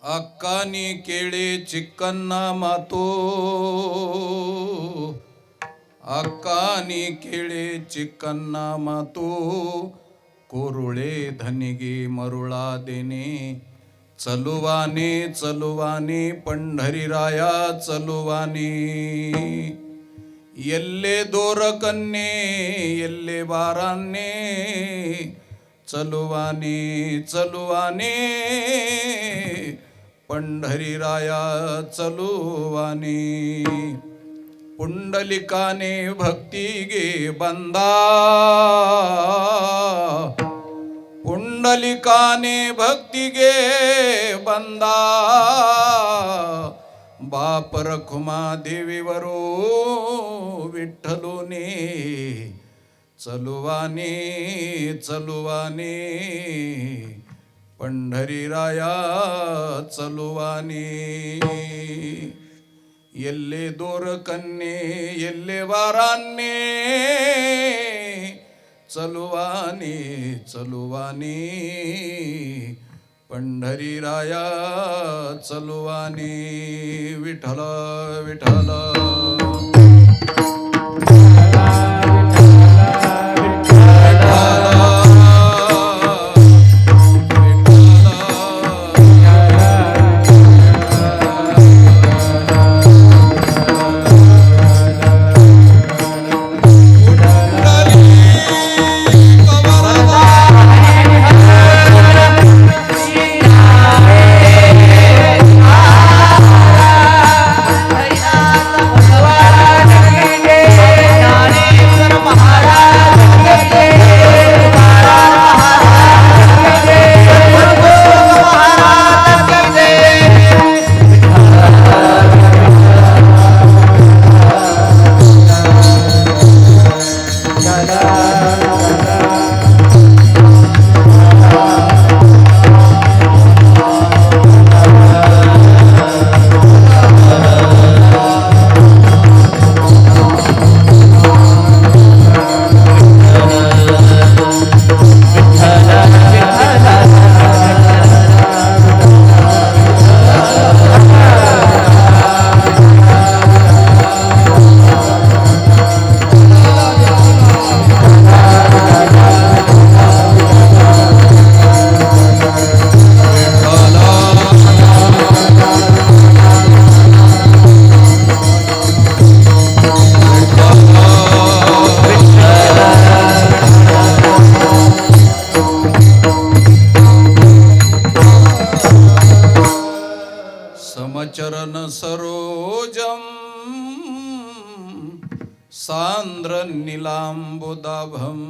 अक्कानी केळे चिक्कन्ना मातो, अक्कानी केळे चिक्कन्ना मातो, कोरुळे धनिगे मरुळा देने, चलुवाने चलुवाने पंढरीराया चलुवाने. येल्ले दोरकन्ने येल्ले बारान्ने, चलुवाने चलुवाने पंढरीराया चलुवाने. पुंडलिकाने भक्ती गे बंदा, पुंडलिकाने भक्ती गे बंदा, बाप रखुमा देवीवरो विठ्ठलोने, चलुवाने चलुवाने पंढरीराया चलुवाने. येल्ले दोरकन्ने येल्ले वारान्ने, चलुवाने चलुवाने पंढरीराया चलुवाने. विठ्ठल विठ्ठल समचरण सरोजम सांद्र नीलांबुदाभम,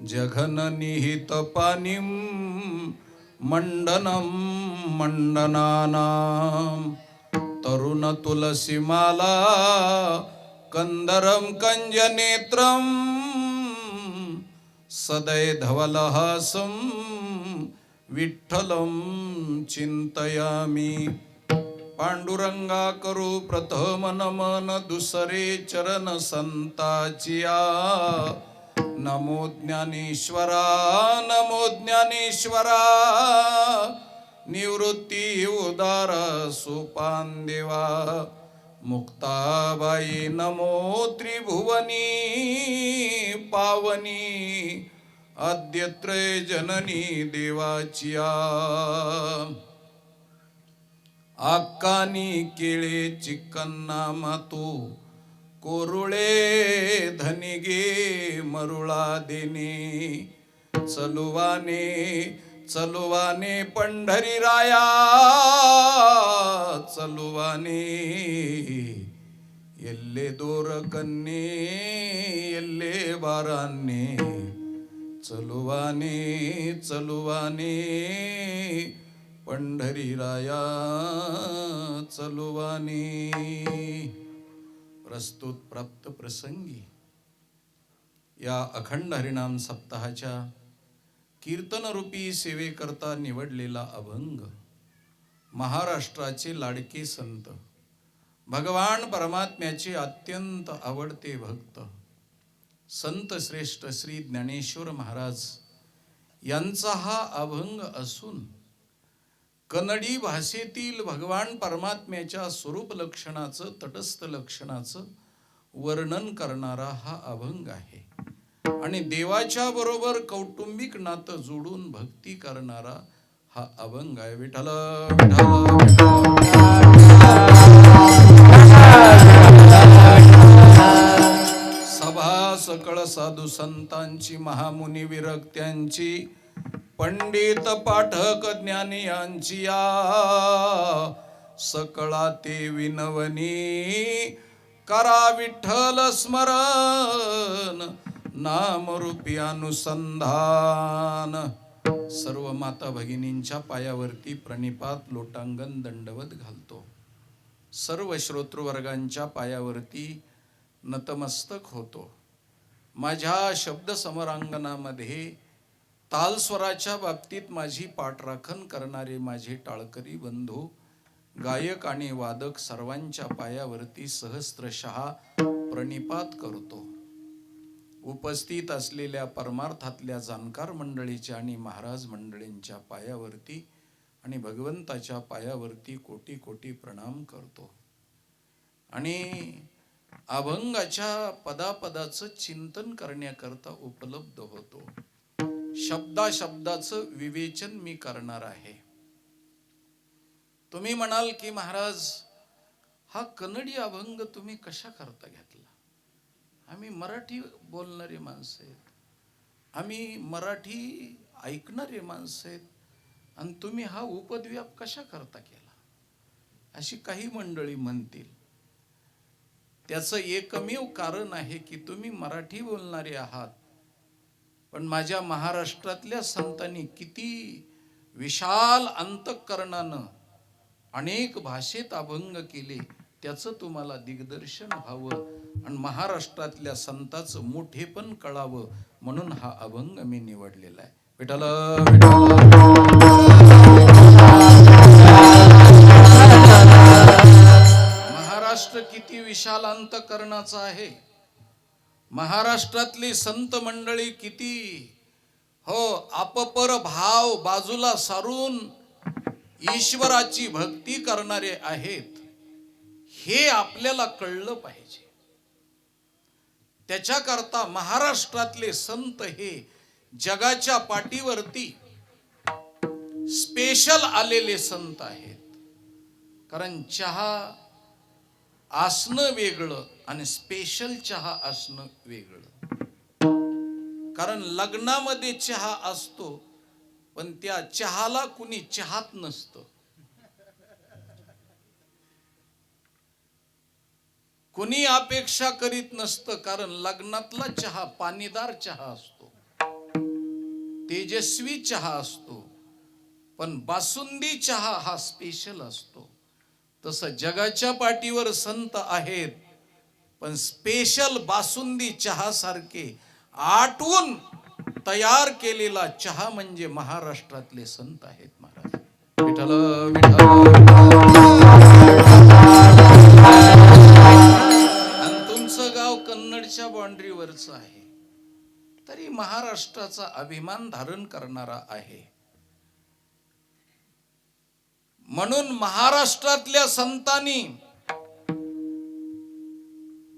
जघन निहित पानिम मंडनम मंडनानाम. तरुण तुलसी माला कंदरम कंजनेत्रम, सदै धवलहासम विठ्ठलं चिंतयामि. पांडुरंगा करू प्रथम नमन, दुसरे चरण संताचिया. नमो ज्ञानेश्वरा नमो ज्ञानेश्वरा, निवृत्ती उदार सोपान देवा. मुक्ताबाई नमो त्रिभुवनी पावनी, आद्यत्रय जननी देवाचिया. अक्कानी केळे चिक्कन्ना मातो, कोरुळे धनिगे मरुळा देने, चलुवाने चलुवाने पंढरीराया चलुवाने. येल्ले दोरकन्ने येल्ले बारान्ने, चलुवाने चलुवाने पंढरीराया चलुवाने. प्रस्तुत प्राप्त प्रसंगी या अखंड हरिनाम सप्ताहाच्या कीर्तनरूपी सेवेकरता निवडलेला अभंग महाराष्ट्राचे लाडके संत, भगवान परमात्म्याचे अत्यंत आवडते भक्त, संत श्रेष्ठ श्री ज्ञानेश्वर महाराज यांचा हा अभंग असून कन्नडी भाषेतील भगवान परमात्म्याच्या स्वरूप लक्षणाचं, तटस्थ लक्षणाचं वर्णन करणारा हा अभंग आहे. आणि देवाच्या बरोबर कौटुंबिक नातं जोडून भक्ती करणारा हा अभंग आहे. विठ्ठल सभा सकळ साधू संतांची, महामुनी विरक्त्यांची, पंडित पाठक ज्ञानी यांची या सकळा ते विनवनी, करा विठ्ठल स्मरण, नामरूपी अनुसंधान. सर्व माता भगिनींच्या पायावरती प्रणिपात लोटांगण दंडवत घालतो. सर्व श्रोतृवर्गांच्या पायावरती नतमस्तक होतो. माझ्या शब्द समरांगणामध्ये तालस्वराच्या बाबतीत माझी पाठराखण करणारे माझे टाळकरी बंधू, गायक आणि वादक सर्वांच्या पायावरती सहस्त्रशः प्रणिपात करतो. उपस्थित असलेल्या परमार्थातल्या जाणकार मंडळीच्या आणि महाराज मंडळींच्या पायावरती आणि भगवंताच्या पायावरती कोटी कोटी प्रणाम करतो. आणि अभंगाच्या पदापदाचं चिंतन करण्याकरता उपलब्ध होतो. शब्दाशब्दाचं विवेचन मी करणार आहे. तुम्ही म्हणाल की महाराज, हा कन्नडी अभंग तुम्ही कशा करता घेतला? आम्ही मराठी बोलणारे माणसं आहेत, आम्ही मराठी ऐकणारे माणसं आहेत, आणि तुम्ही हा उपद्व्याप कशा करता केला, अशी काही मंडळी म्हणतील. त्याचं एकमेव कारण आहे की तुम्ही मराठी बोलणारे आहात, पण माझ्या महाराष्ट्रातल्या संतांनी किती विशाल अंतःकरणानं अनेक भाषेत अभंग केले, त्याचं तुम्हाला दिग्दर्शन व्हावं आणि महाराष्ट्रातल्या संतांचं मोठेपण कळावं म्हणून हा अभंग मी निवडलेला आहे. विठ्ठल महाराष्ट्र किती विशाल अंतःकरणाचा आहे. महाराष्ट्रातली संत मंडळी किती आपपर भाव बाजूला सारून ईश्वराची भक्ती करणारे आहेत, हे आपल्याला कळलं पाहिजे. त्याच्याकरता महाराष्ट्रातले संत हे जगाच्या पाठीवरती स्पेशल आलेले संत आहेत. कारण चहा असणं वेगळं आणि स्पेशल चहा असणं वेगळं. कारण लग्नामध्ये चहा असतो, पण त्या चहाला कुणी चहात नसतं. कुणी अपेक्षा करीत नसतं, कारण लग्नातला चहा पाणीदार चहा असतो, तेजस्वी चहा असतो, पण बासुंदी चहा हा स्पेशल असतो. तसं जगाच्या पाठीवर संत आहेत, पण स्पेशल बासुंदी चहा सारखे आटवून तयार केलेला चहा म्हणजे महाराष्ट्रातले संत आहेत. महाराज विठ्ठल आणि तुमचं गाव कन्नडच्या बाउंड्रीवरचं आहे, तरी महाराष्ट्राचा अभिमान धारण करणारा आहे. म्हणून महाराष्ट्रातल्या संतांनी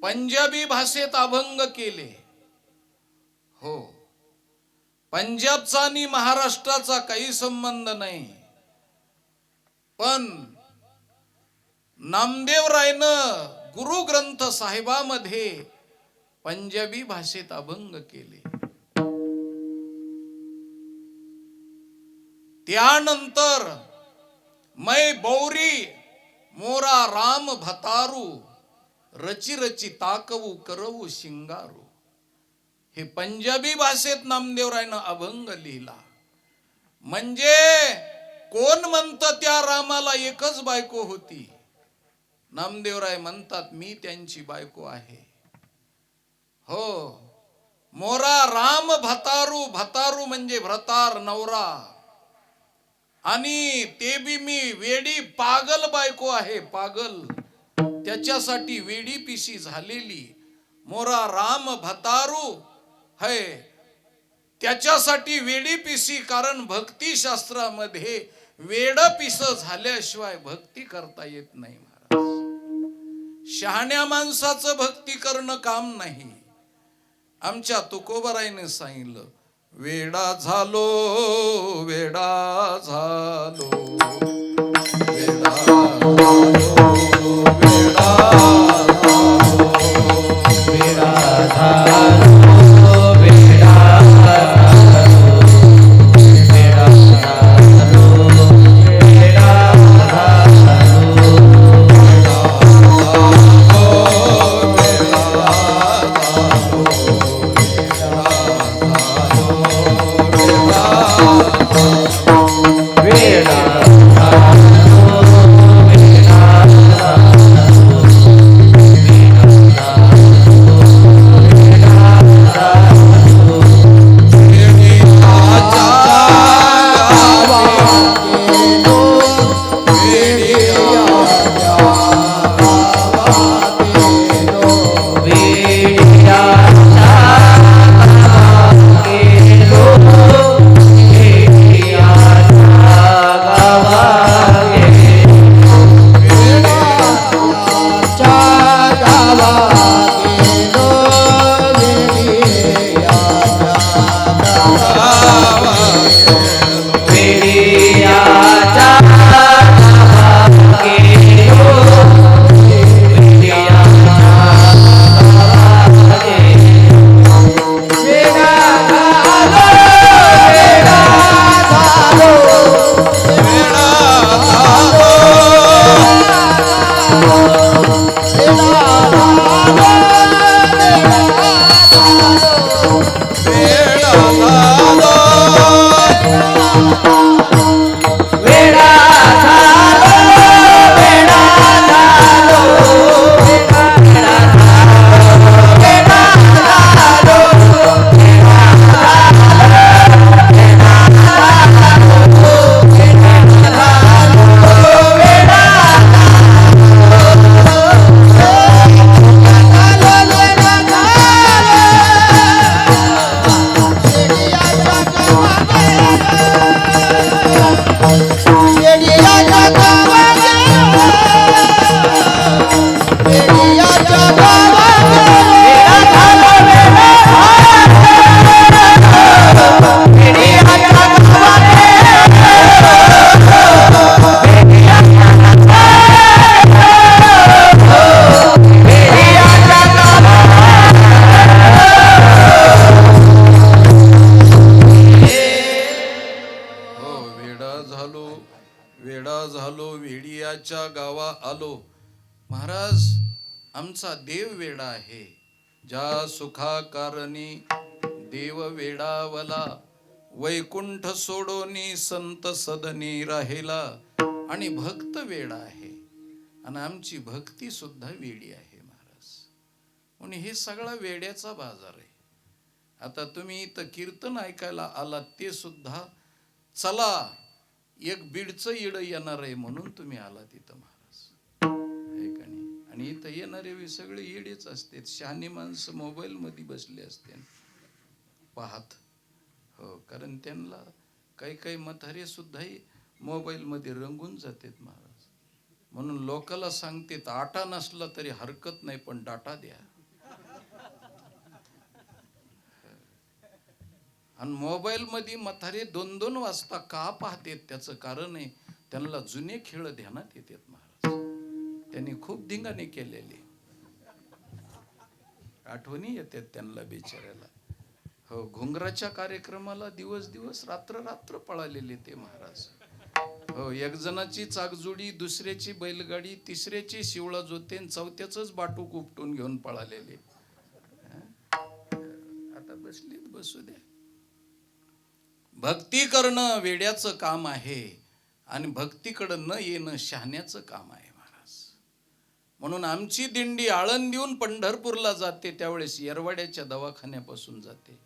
पंजाबी भाषेत अभंग केले. हो, पंजाबचा आणि महाराष्ट्राचा काही संबंध नाही, पण नामदेवरायनं गुरु ग्रंथ साहेबामध्ये पंजाबी भाषेत अभंग केले. त्यानंतर मै बौरी मोरा राम भतारू, रची रची ताकवू करवू शिंगारू, हे पंजाबी भाषेत नामदेवरायनं अभंग लिहिला. म्हणजे कोण म्हणतं त्या रामाला एकच बायको होती? नामदेवराय म्हणतात मी त्यांची बायको आहे. हो, मोरा राम भतारू, भतारू म्हणजे भ्रतार नवरा, आणि ते बी मी वेडी पागल बायको आहे, पागल, त्याच्यासाठी वेडी पिशी झालेली. मोरा राम भतारू है, त्याच्यासाठी वेडी पिशी. कारण भक्ती शास्त्रामध्ये वेड पिस झाल्याशिवाय भक्ती करता येत नाही महाराज. शहाण्या माणसाचं भक्ती करणं काम नाही. आमच्या तुकोबारायने सांगितलं, वेडा झालो वेडा झालो वेडा झालो वेडा झालो वेडा वेड्याच्या गावा आलो. महाराज, आमचा देव वेडा आहे. ज्या सुखा कारणी देव वेडावला, वैकुंठ सोडोनी संत सदनी राहिला. आणि भक्त वेडा आहे आणि आमची भक्ती सुद्धा वेडी आहे महाराज. म्हणून हे सगळा वेड्याचा बाजार आहे. आता तुम्ही इथं कीर्तन ऐकायला आलात ते सुद्धा चला एक बीडचं येड येणार आहे म्हणून तुम्ही आलात इथं महाराज, आहे का नाही? आणि इथं येणारे सगळे येडेच असते. शहाणी माणसं मोबाईल मध्ये बसले असते पाहत. हो, कारण त्यांना काही काही म्हातारे सुद्धा मोबाईल मध्ये रंगून जातात महाराज. म्हणून लोकाला सांगते, आटा नसला तरी हरकत नाही पण डाटा द्या. आणि मोबाईल मध्ये म्हातारे 2-2 वाजता का पाहतात त्याचं कारण आहे, त्यांना जुने खेळ ध्यानात येतात महाराज. त्यांनी खूप धिंगाणे केलेले, आठवणी येतात त्यांना बिचाऱ्याला. हो, घुंगराच्या कार्यक्रमाला दिवस दिवस रात्र रात्र पळालेले ते महाराज. हो, एक जणाची चाकजोडी, दुसऱ्याची बैलगाडी, तिसऱ्याची शिवळा जोते, चौथ्याच बाटूक उपटून घेऊन पळालेले. आता बसलीत बसू द्या. भक्ती करणं वेड्याचं काम आहे आणि भक्तीकडं न येणं शहाण्याचं काम आहे महाराज. म्हणून आमची दिंडी आळंदीहून पंढरपूरला जाते त्यावेळेस येरवाड्याच्या दवाखान्यापासून जाते.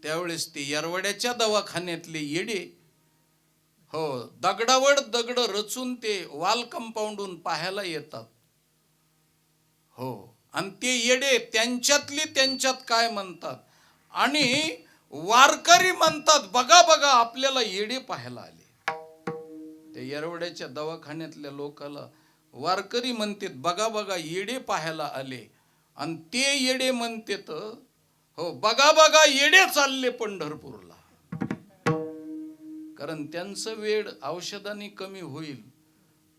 त्यावेळेस ते येरवाड्याच्या दवाखान्यातले येडे, हो, दगडावर दगड रचून ते वाल कंपाऊंडून पाहायला येतात. हो, आणि ते येडे त्यांच्यातले त्यांच्यात काय म्हणतात, आणि वारकरी म्हणतात बघा बघा आपल्याला येडे पाहायला आले. त्या येरवड्याच्या दवाखान्यातल्या लोकाला वारकरी म्हणतात बघा बघा येडे पाहायला आले. आणि ते येडे म्हणतात हो बघा बघा येडे चालले पंढरपूरला. कारण त्यांचं वेड औषधाने कमी होईल,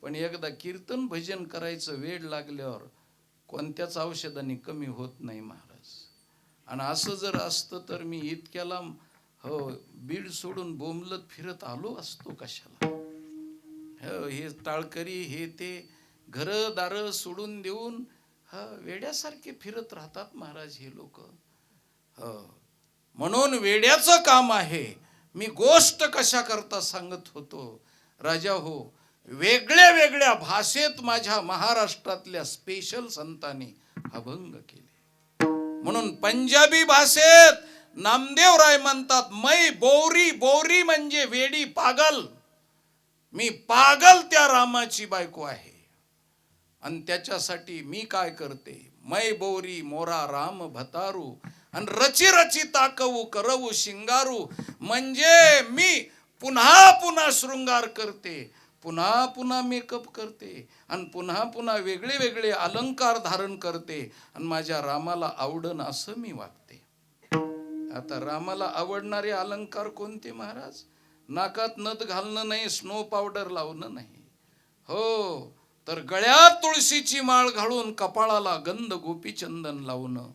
पण एकदा कीर्तन भजन करायचं वेड लागल्यावर कोणत्याच औषधाने कमी होत नाही महाराज. आणि असं जर असतं तर मी इतक्याला हो बीड सोडून बोंबलत फिरत आलो असतो कशाला. हो हे टाळकरी हे ते घरं दारं सोडून देऊन वेड्यासारखे फिरत राहतात महाराज हे लोक. म्हणून वेड्याचं काम आहे. मी गोष्ट कशा करता सांगत होतो राजा हो, वेगळ्या वेगळ्या भाषेत माझ्या महाराष्ट्रातल्या स्पेशल संतांनी अभंग केले. म्हणून पंजाबी भाषेत नामदेवराय म्हणतात मै बोरी, बोरी म्हणजे वेडी पागल, मी पागल त्या रामाची बायको आहे. आणि त्याच्यासाठी मी काय करते, मै बोरी मोरा राम भतारू आणि रची रची ताकवू करवू शिंगारू. म्हणजे मी पुन्हा पुन्हा शृंगार करते, पुन्हा पुन्हा मेकअप करते आणि पुन्हा पुन्हा वेगळे वेगळे अलंकार धारण करते आणि माझ्या रामाला आवडन असं मी वागते. आता रामाला आवडणारे अलंकार कोणते महाराज? नाकात नथ घालणं नाही, स्नो पावडर लावणं नाही. हो तर गळ्यात तुळशीची माळ घालून कपाळाला गंध गोपीचंदन लावणं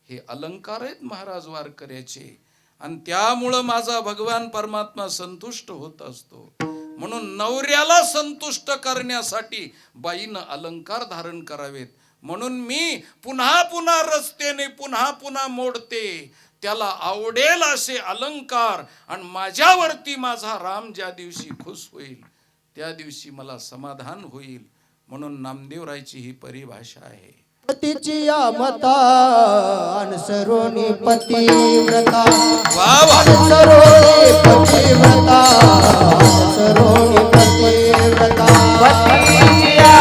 हे अलंकार आहेत महाराज वारकऱ्याचे. आणि त्यामुळं माझा भगवान परमात्मा संतुष्ट होत असतो. म्हणून नवऱ्याला संतुष्ट करण्यासाठी बाईनं अलंकार धारण करावेत. म्हणून मी पुन्हा पुन्हा रस्त्याने पुन्हा पुन्हा मोडते त्याला आवडेल असे अलंकार. आणि माझ्यावरती माझा राम ज्या दिवशी खुश होईल त्या दिवशी मला समाधान होईल. म्हणून नामदेवरायची ही परिभाषा आहे. पतीची या मता अनुसरोनी पतिव्रता, अनुसरोनी पतिव्रता, अनुसरोनी पतिव्रता, पतीची या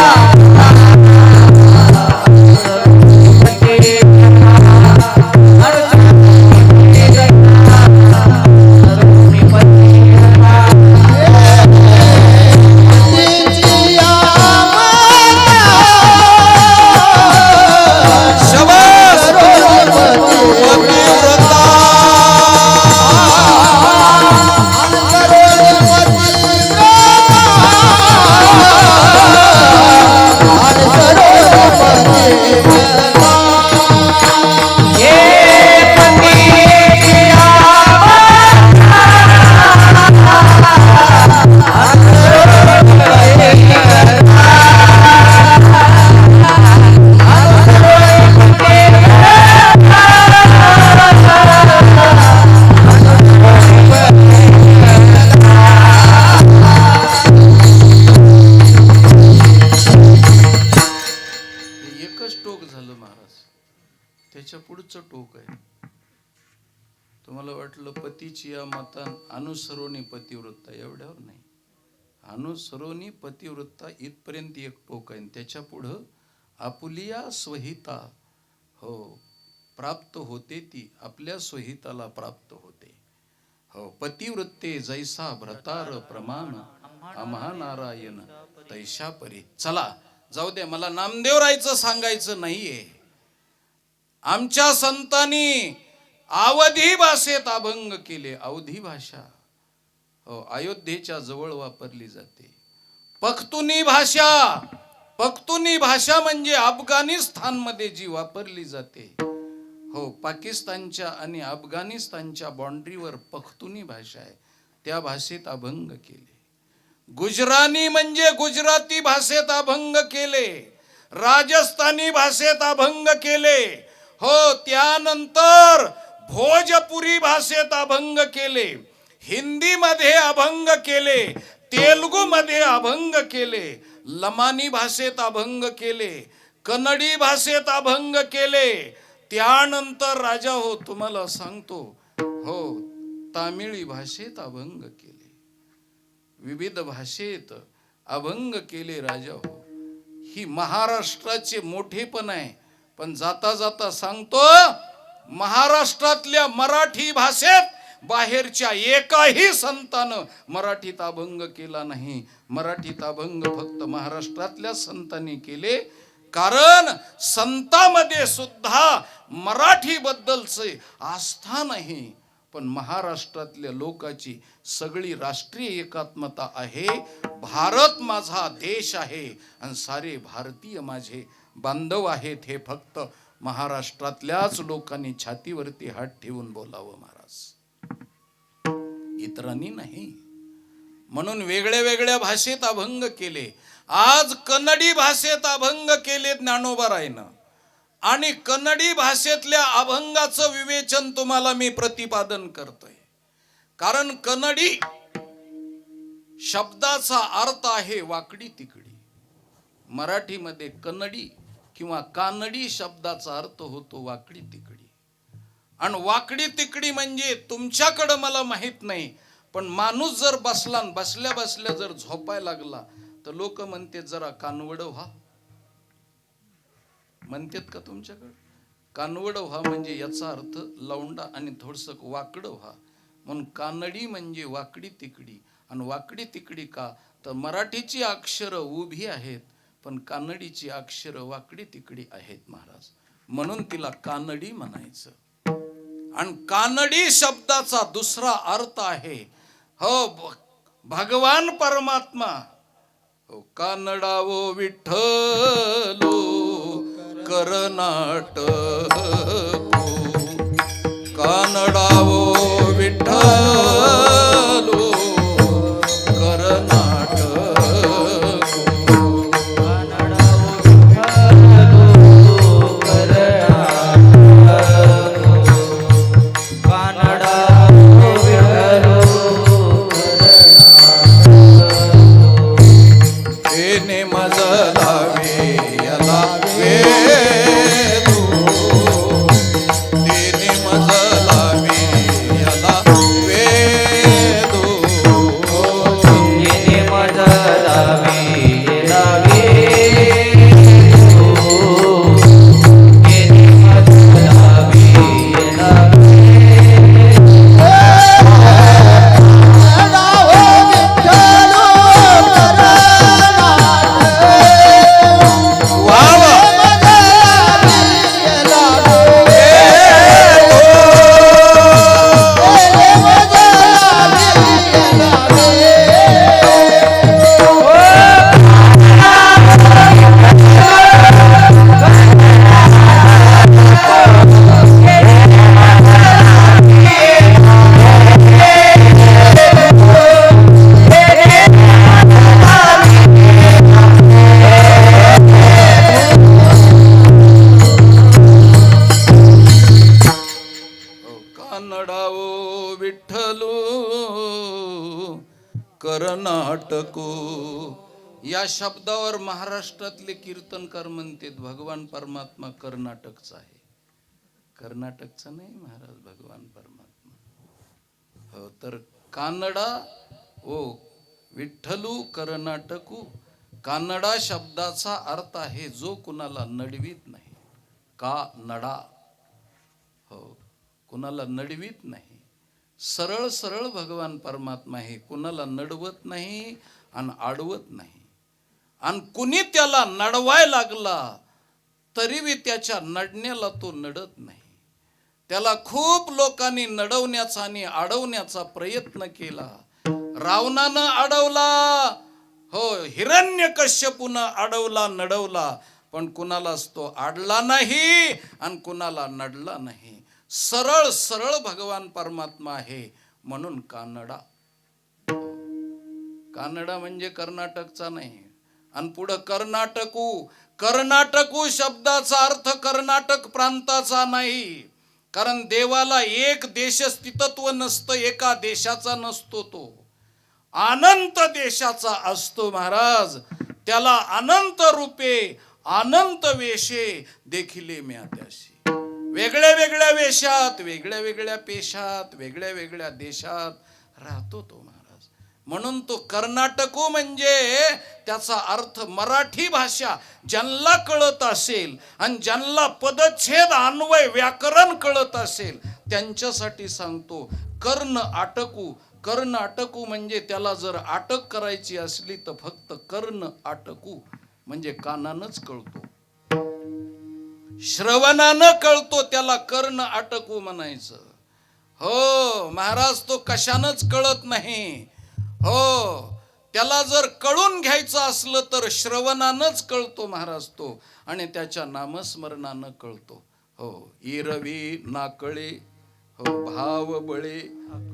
त्याच्या पुढचं टोक आहे. तुम्हाला वाटलं पतीची या मता अनुसरोनी पतिवृत्ता, एवढ्यावर नाही. अनुसरोनी पतिवृत्ता इथपर्यंत एक टोक आहे. त्याच्या पुढं आपुलिया स्वहिता हो प्राप्त होते, ती आपल्या स्वहिताला प्राप्त होते. हो पतिवृत्ते जैसा भ्रतार प्रमाण आम्हा नारायण तैशा परी. चला जाऊ दे, मला नामदेवरायचं सांगायचं नाहीये. आमच्या संतांनी अवधी भाषेत अभंग केले. अवधी भाषा हो अयोध्येच्या जवळ वापरली जाते. पख्तुनी भाषा, पख्तुनी भाषा म्हणजे अफगाणिस्तान मध्ये जी वापरली जाते. हो पाकिस्तानच्या आणि अफगाणिस्तानच्या बाउंड्रीवर पख्तुनी भाषा आहे, त्या भाषेत अभंग केले. गुजरानी म्हणजे गुजराती भाषेत अभंग केले. राजस्थानी भाषेत अभंग केले. हो त्यानंतर भोजपुरी भाषेत अभंग केले. हिंदी मध्ये अभंग केले. तेलुगू मध्ये अभंग केले. लमानी भाषेत अभंग केले. कन्नडी भाषेत अभंग केले. त्यानंतर राजा हो तुम्हाला सांगतो हो तामिळी भाषेत अभंग केले. विविध भाषेत अभंग केले राजा हो. ही महाराष्ट्राचे मोठेपण आहे. पण जाता जाता सांगतो महाराष्ट्रातल्या मराठी भाषेत बाहेरच्या एकाही संतानं मराठीत अभंग केला नाही. मराठीत अभंग फक्त महाराष्ट्रातल्या संतांनी केले. कारण संतांमध्ये सुद्धा मराठी बद्दलचे आस्था नाही, पण महाराष्ट्रातल्या लोकांची सगळी राष्ट्रीय एकात्मता आहे. भारत माझा देश आहे आणि सारे भारतीय माझे बांधव आहेत, हे फक्त महाराष्ट्रातल्याच लोकांनी छातीवरती हात ठेवून बोलावं महाराज, इतरांनी नाही. म्हणून वेगळ्या वेगळ्या भाषेत अभंग केले. आज कन्नडी भाषेत अभंग केले ज्ञानोबारायनं, आणि कन्नडी भाषेतल्या अभंगाचं विवेचन तुम्हाला मी प्रतिपादन करतोय. कारण कन्नडी शब्दाचा अर्थ आहे वाकडी तिकडी. मराठीमध्ये कन्नडी किंवा कानडी शब्दाचा अर्थ होतो वाकडी तिकडी. आणि वाकडी तिकडी म्हणजे तुमच्याकडं मला माहित नाही, पण माणूस जर बसला बसल्या बसल्या जर झोपायला लागला तर लोक म्हणते जरा कानवड व्हा. म्हणतात का तुमच्याकडं? कानवड व्हा म्हणजे याचा अर्थ लवंडा आणि थोडस वाकडं व्हा. म्हणून कानडी म्हणजे वाकडी तिकडी. आणि वाकडी तिकडी का तर मराठीची अक्षरं उभी आहेत, पण कानडीची अक्षरं वाकडी तिकडी आहेत महाराज, म्हणून तिला कानडी म्हणायचं. आणि कानडी शब्दाचा दुसरा अर्थ आहे हो भगवान परमात्मा. हो कानडावो विठ्ठलो कर्नाटको, कानडावो विठ्ठलो कर्नाटको. या शब्दावर महाराष्ट्रातले कीर्तनकार म्हणतात भगवान परमात्मा कर्नाटकचा आहे. कर्नाटकचा नाही महाराज, भगवान परमात्मा. हो तर कानडा ओ विठ्ठलू कर्नाटकू. कानडा शब्दाचा अर्थ आहे जो कुणाला नडवीत नाही. का नडा, हो कुणाला नडवीत नाही. सरळ सरळ भगवान परमात्मा आहे, कुणाला नडवत नाही आणि आडवत नाही. आणि कुणी त्याला नडवाय लागला तरी बी त्याच्या नडण्याला तो नडत नाही. त्याला खूप लोकांनी नडवण्याचा आणि अडवण्याचा प्रयत्न केला. रावणानं अडवला, हो हिरण्यकश्यपूनं अडवला नडवला, पण कुणालाच तो आडला नाही आणि कुणाला नडला नाही. सरळ सरळ भगवान परमात्मा आहे, म्हणून कानडा. कानडा म्हणजे कर्नाटकचा नाही. आणि पुढं कर्नाटकू. कर्नाटकू शब्दाचा अर्थ कर्नाटक प्रांताचा नाही. कारण देवाला एक देशस्थितत्व नसतं, एका देशाचा नसतो, तो अनंत देशाचा असतो महाराज. त्याला अनंत रूपे अनंत वेशे देखिले म्या त्याशी. वेगळ्या वेगळ्या वेशात, वेगळ्या वेगळ्या पेशात, वेगळ्या वेगळ्या देशात राहतो तो महाराज. म्हणून तो कर्नाटको म्हणजे त्याचा अर्थ मराठी भाषा ज्यांना कळत असेल आणि ज्यांना पदच्छेद अन्वय व्याकरण कळत असेल त्यांच्यासाठी सांगतो. कर्ण आटकू. कर्ण अटकू म्हणजे त्याला जर अटक करायची असली तर फक्त कर्ण आटकू म्हणजे कानानच कळतो, श्रवणानं कळतो, त्याला कर्ण आटकू म्हणायचं. हो महाराज, तो कशानच कळत नाही. हो, त्याला जर कळून घ्यायचं असलं तर श्रवणानंच कळतो महाराज तो, आणि त्याच्या नामस्मरणानं कळतो. हो, इरवी नाकळे, हो भाव बळे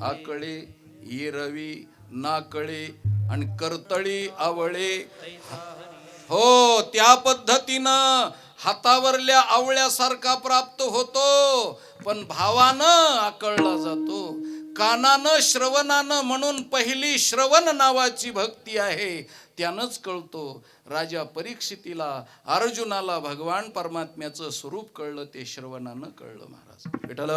आकळे, इरवी नाकळे आणि करतळी आवळे. हो, त्या पद्धतीनं हातावरल्या आवळ्यासारखा प्राप्त होतो, पण भावानं आकळला जातो, कानानं श्रवणानं. म्हणून पहिली श्रवण नावाची भक्ती आहे, त्यानंच कळतो. राजा परीक्षितीला, अर्जुनाला भगवान परमात्म्याचं स्वरूप कळलं, ते श्रवणानं कळलं महाराज. विठ्ठल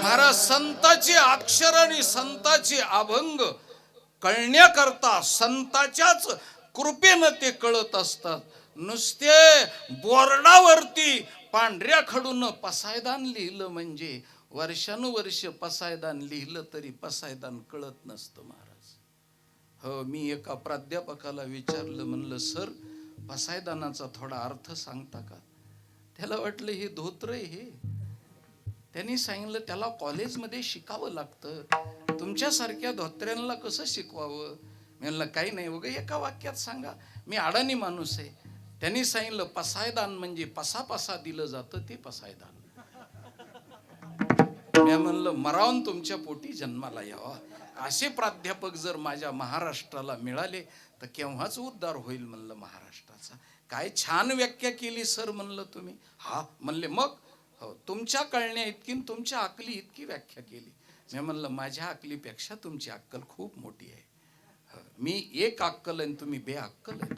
महाराज, संताचे अक्षर आणि संताचे अभंग कळण्याकरता संताच्याच कृपेनं ते कळत असतात. नुसते बोर्डावरती पांढऱ्या खडून पसायदान लिहिलं म्हणजे वर्षानुवर्ष पसायदान लिहिलं तरी पसायदान कळत नसतं महाराज. हो, मी एका प्राध्यापकाला विचारलं, म्हणलं सर पसायदानाचा थोडा अर्थ सांगता का? त्याला वाटलं हे धोत्र हे. त्यांनी सांगितलं त्याला कॉलेजमध्ये शिकावं लागतं, तुमच्यासारख्या धोत्र्यांना कसं शिकवावं? मी म्हणलं काही नाही वगैरे, एका वाक्यात सांगा, मी अडाणी माणूस आहे. त्यांनी सांगितलं पसायदान म्हणजे पसा दिलं जातं ते पसायदान. मी म्हणलं मरावून तुमच्या पोटी जन्माला यावा. असे प्राध्यापक जर माझ्या महाराष्ट्राला मिळाले तर केव्हाच उद्धार होईल म्हणलं महाराष्ट्राचा. काय छान व्याख्या केली सर म्हणलं तुम्ही. हा म्हणले मग हो, तुमच्या कळण्या इतकी तुमच्या अकली इतकी व्याख्या केली. मी म्हणलं माझ्या अकलीपेक्षा तुमची अक्कल खूप मोठी आहे. मी एक अक्कल आहे तुम्ही बे अक्कल आहे,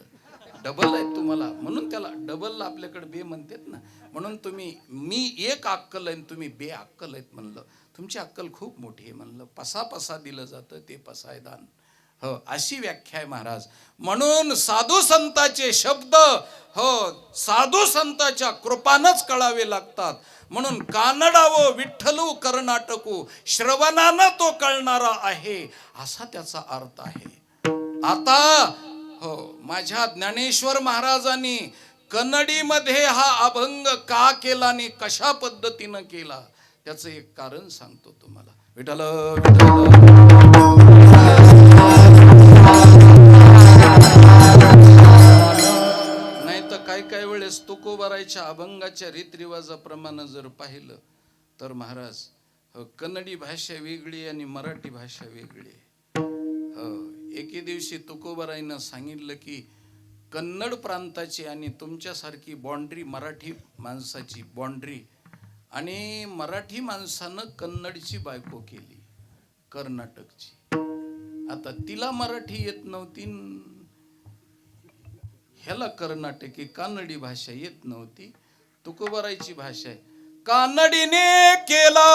डबल आहे तुम्हाला, म्हणून त्याला डबलला आपल्याकडे बे म्हणतात ना, म्हणून तुम्ही मी एक अक्कल आहे तुम्ही बे अक्कल आहेत म्हणलं. तुमची अक्कल खूप मोठी आहे म्हणलं. पसा दिलं जातं ते पसायदान. हो, अशी व्याख्या आहे महाराज. म्हणून साधू संतांचे शब्द हो साधू संतांच्या कृपानच कळावे लागतात. म्हणून कानडावो विठ्ठलू कर्नाटकू, श्रवणानं तो कळणारा आहे, असा त्याचा अर्थ आहे. आता हो, माझ्या ज्ञानेश्वर महाराजांनी कन्नडीमध्ये हा अभंग का केला आणि कशा पद्धतीनं केला त्याचं एक कारण सांगतो तुम्हाला. विठ्ठल नाही तर काही वेळेस तुकोबारायच्या अभंगाच्या रीतरिवाजाप्रमाणे जर पाहिलं तर महाराज कन्नडी भाषा वेगळी आणि मराठी भाषा वेगळी. एके दिवशी तुकोबारायनं सांगितलं की कन्नड प्रांताची आणि तुमच्यासारखी बाँड्री, मराठी माणसाची बाँड्री, आणि मराठी माणसानं कन्नडची बायको केली कर्नाटकची. आता तिला मराठी येत नव्हती, ह्याला कर्नाटकी कानडी भाषा येत नव्हती. तुकोबारायची भाषा आहे. कानडीने केला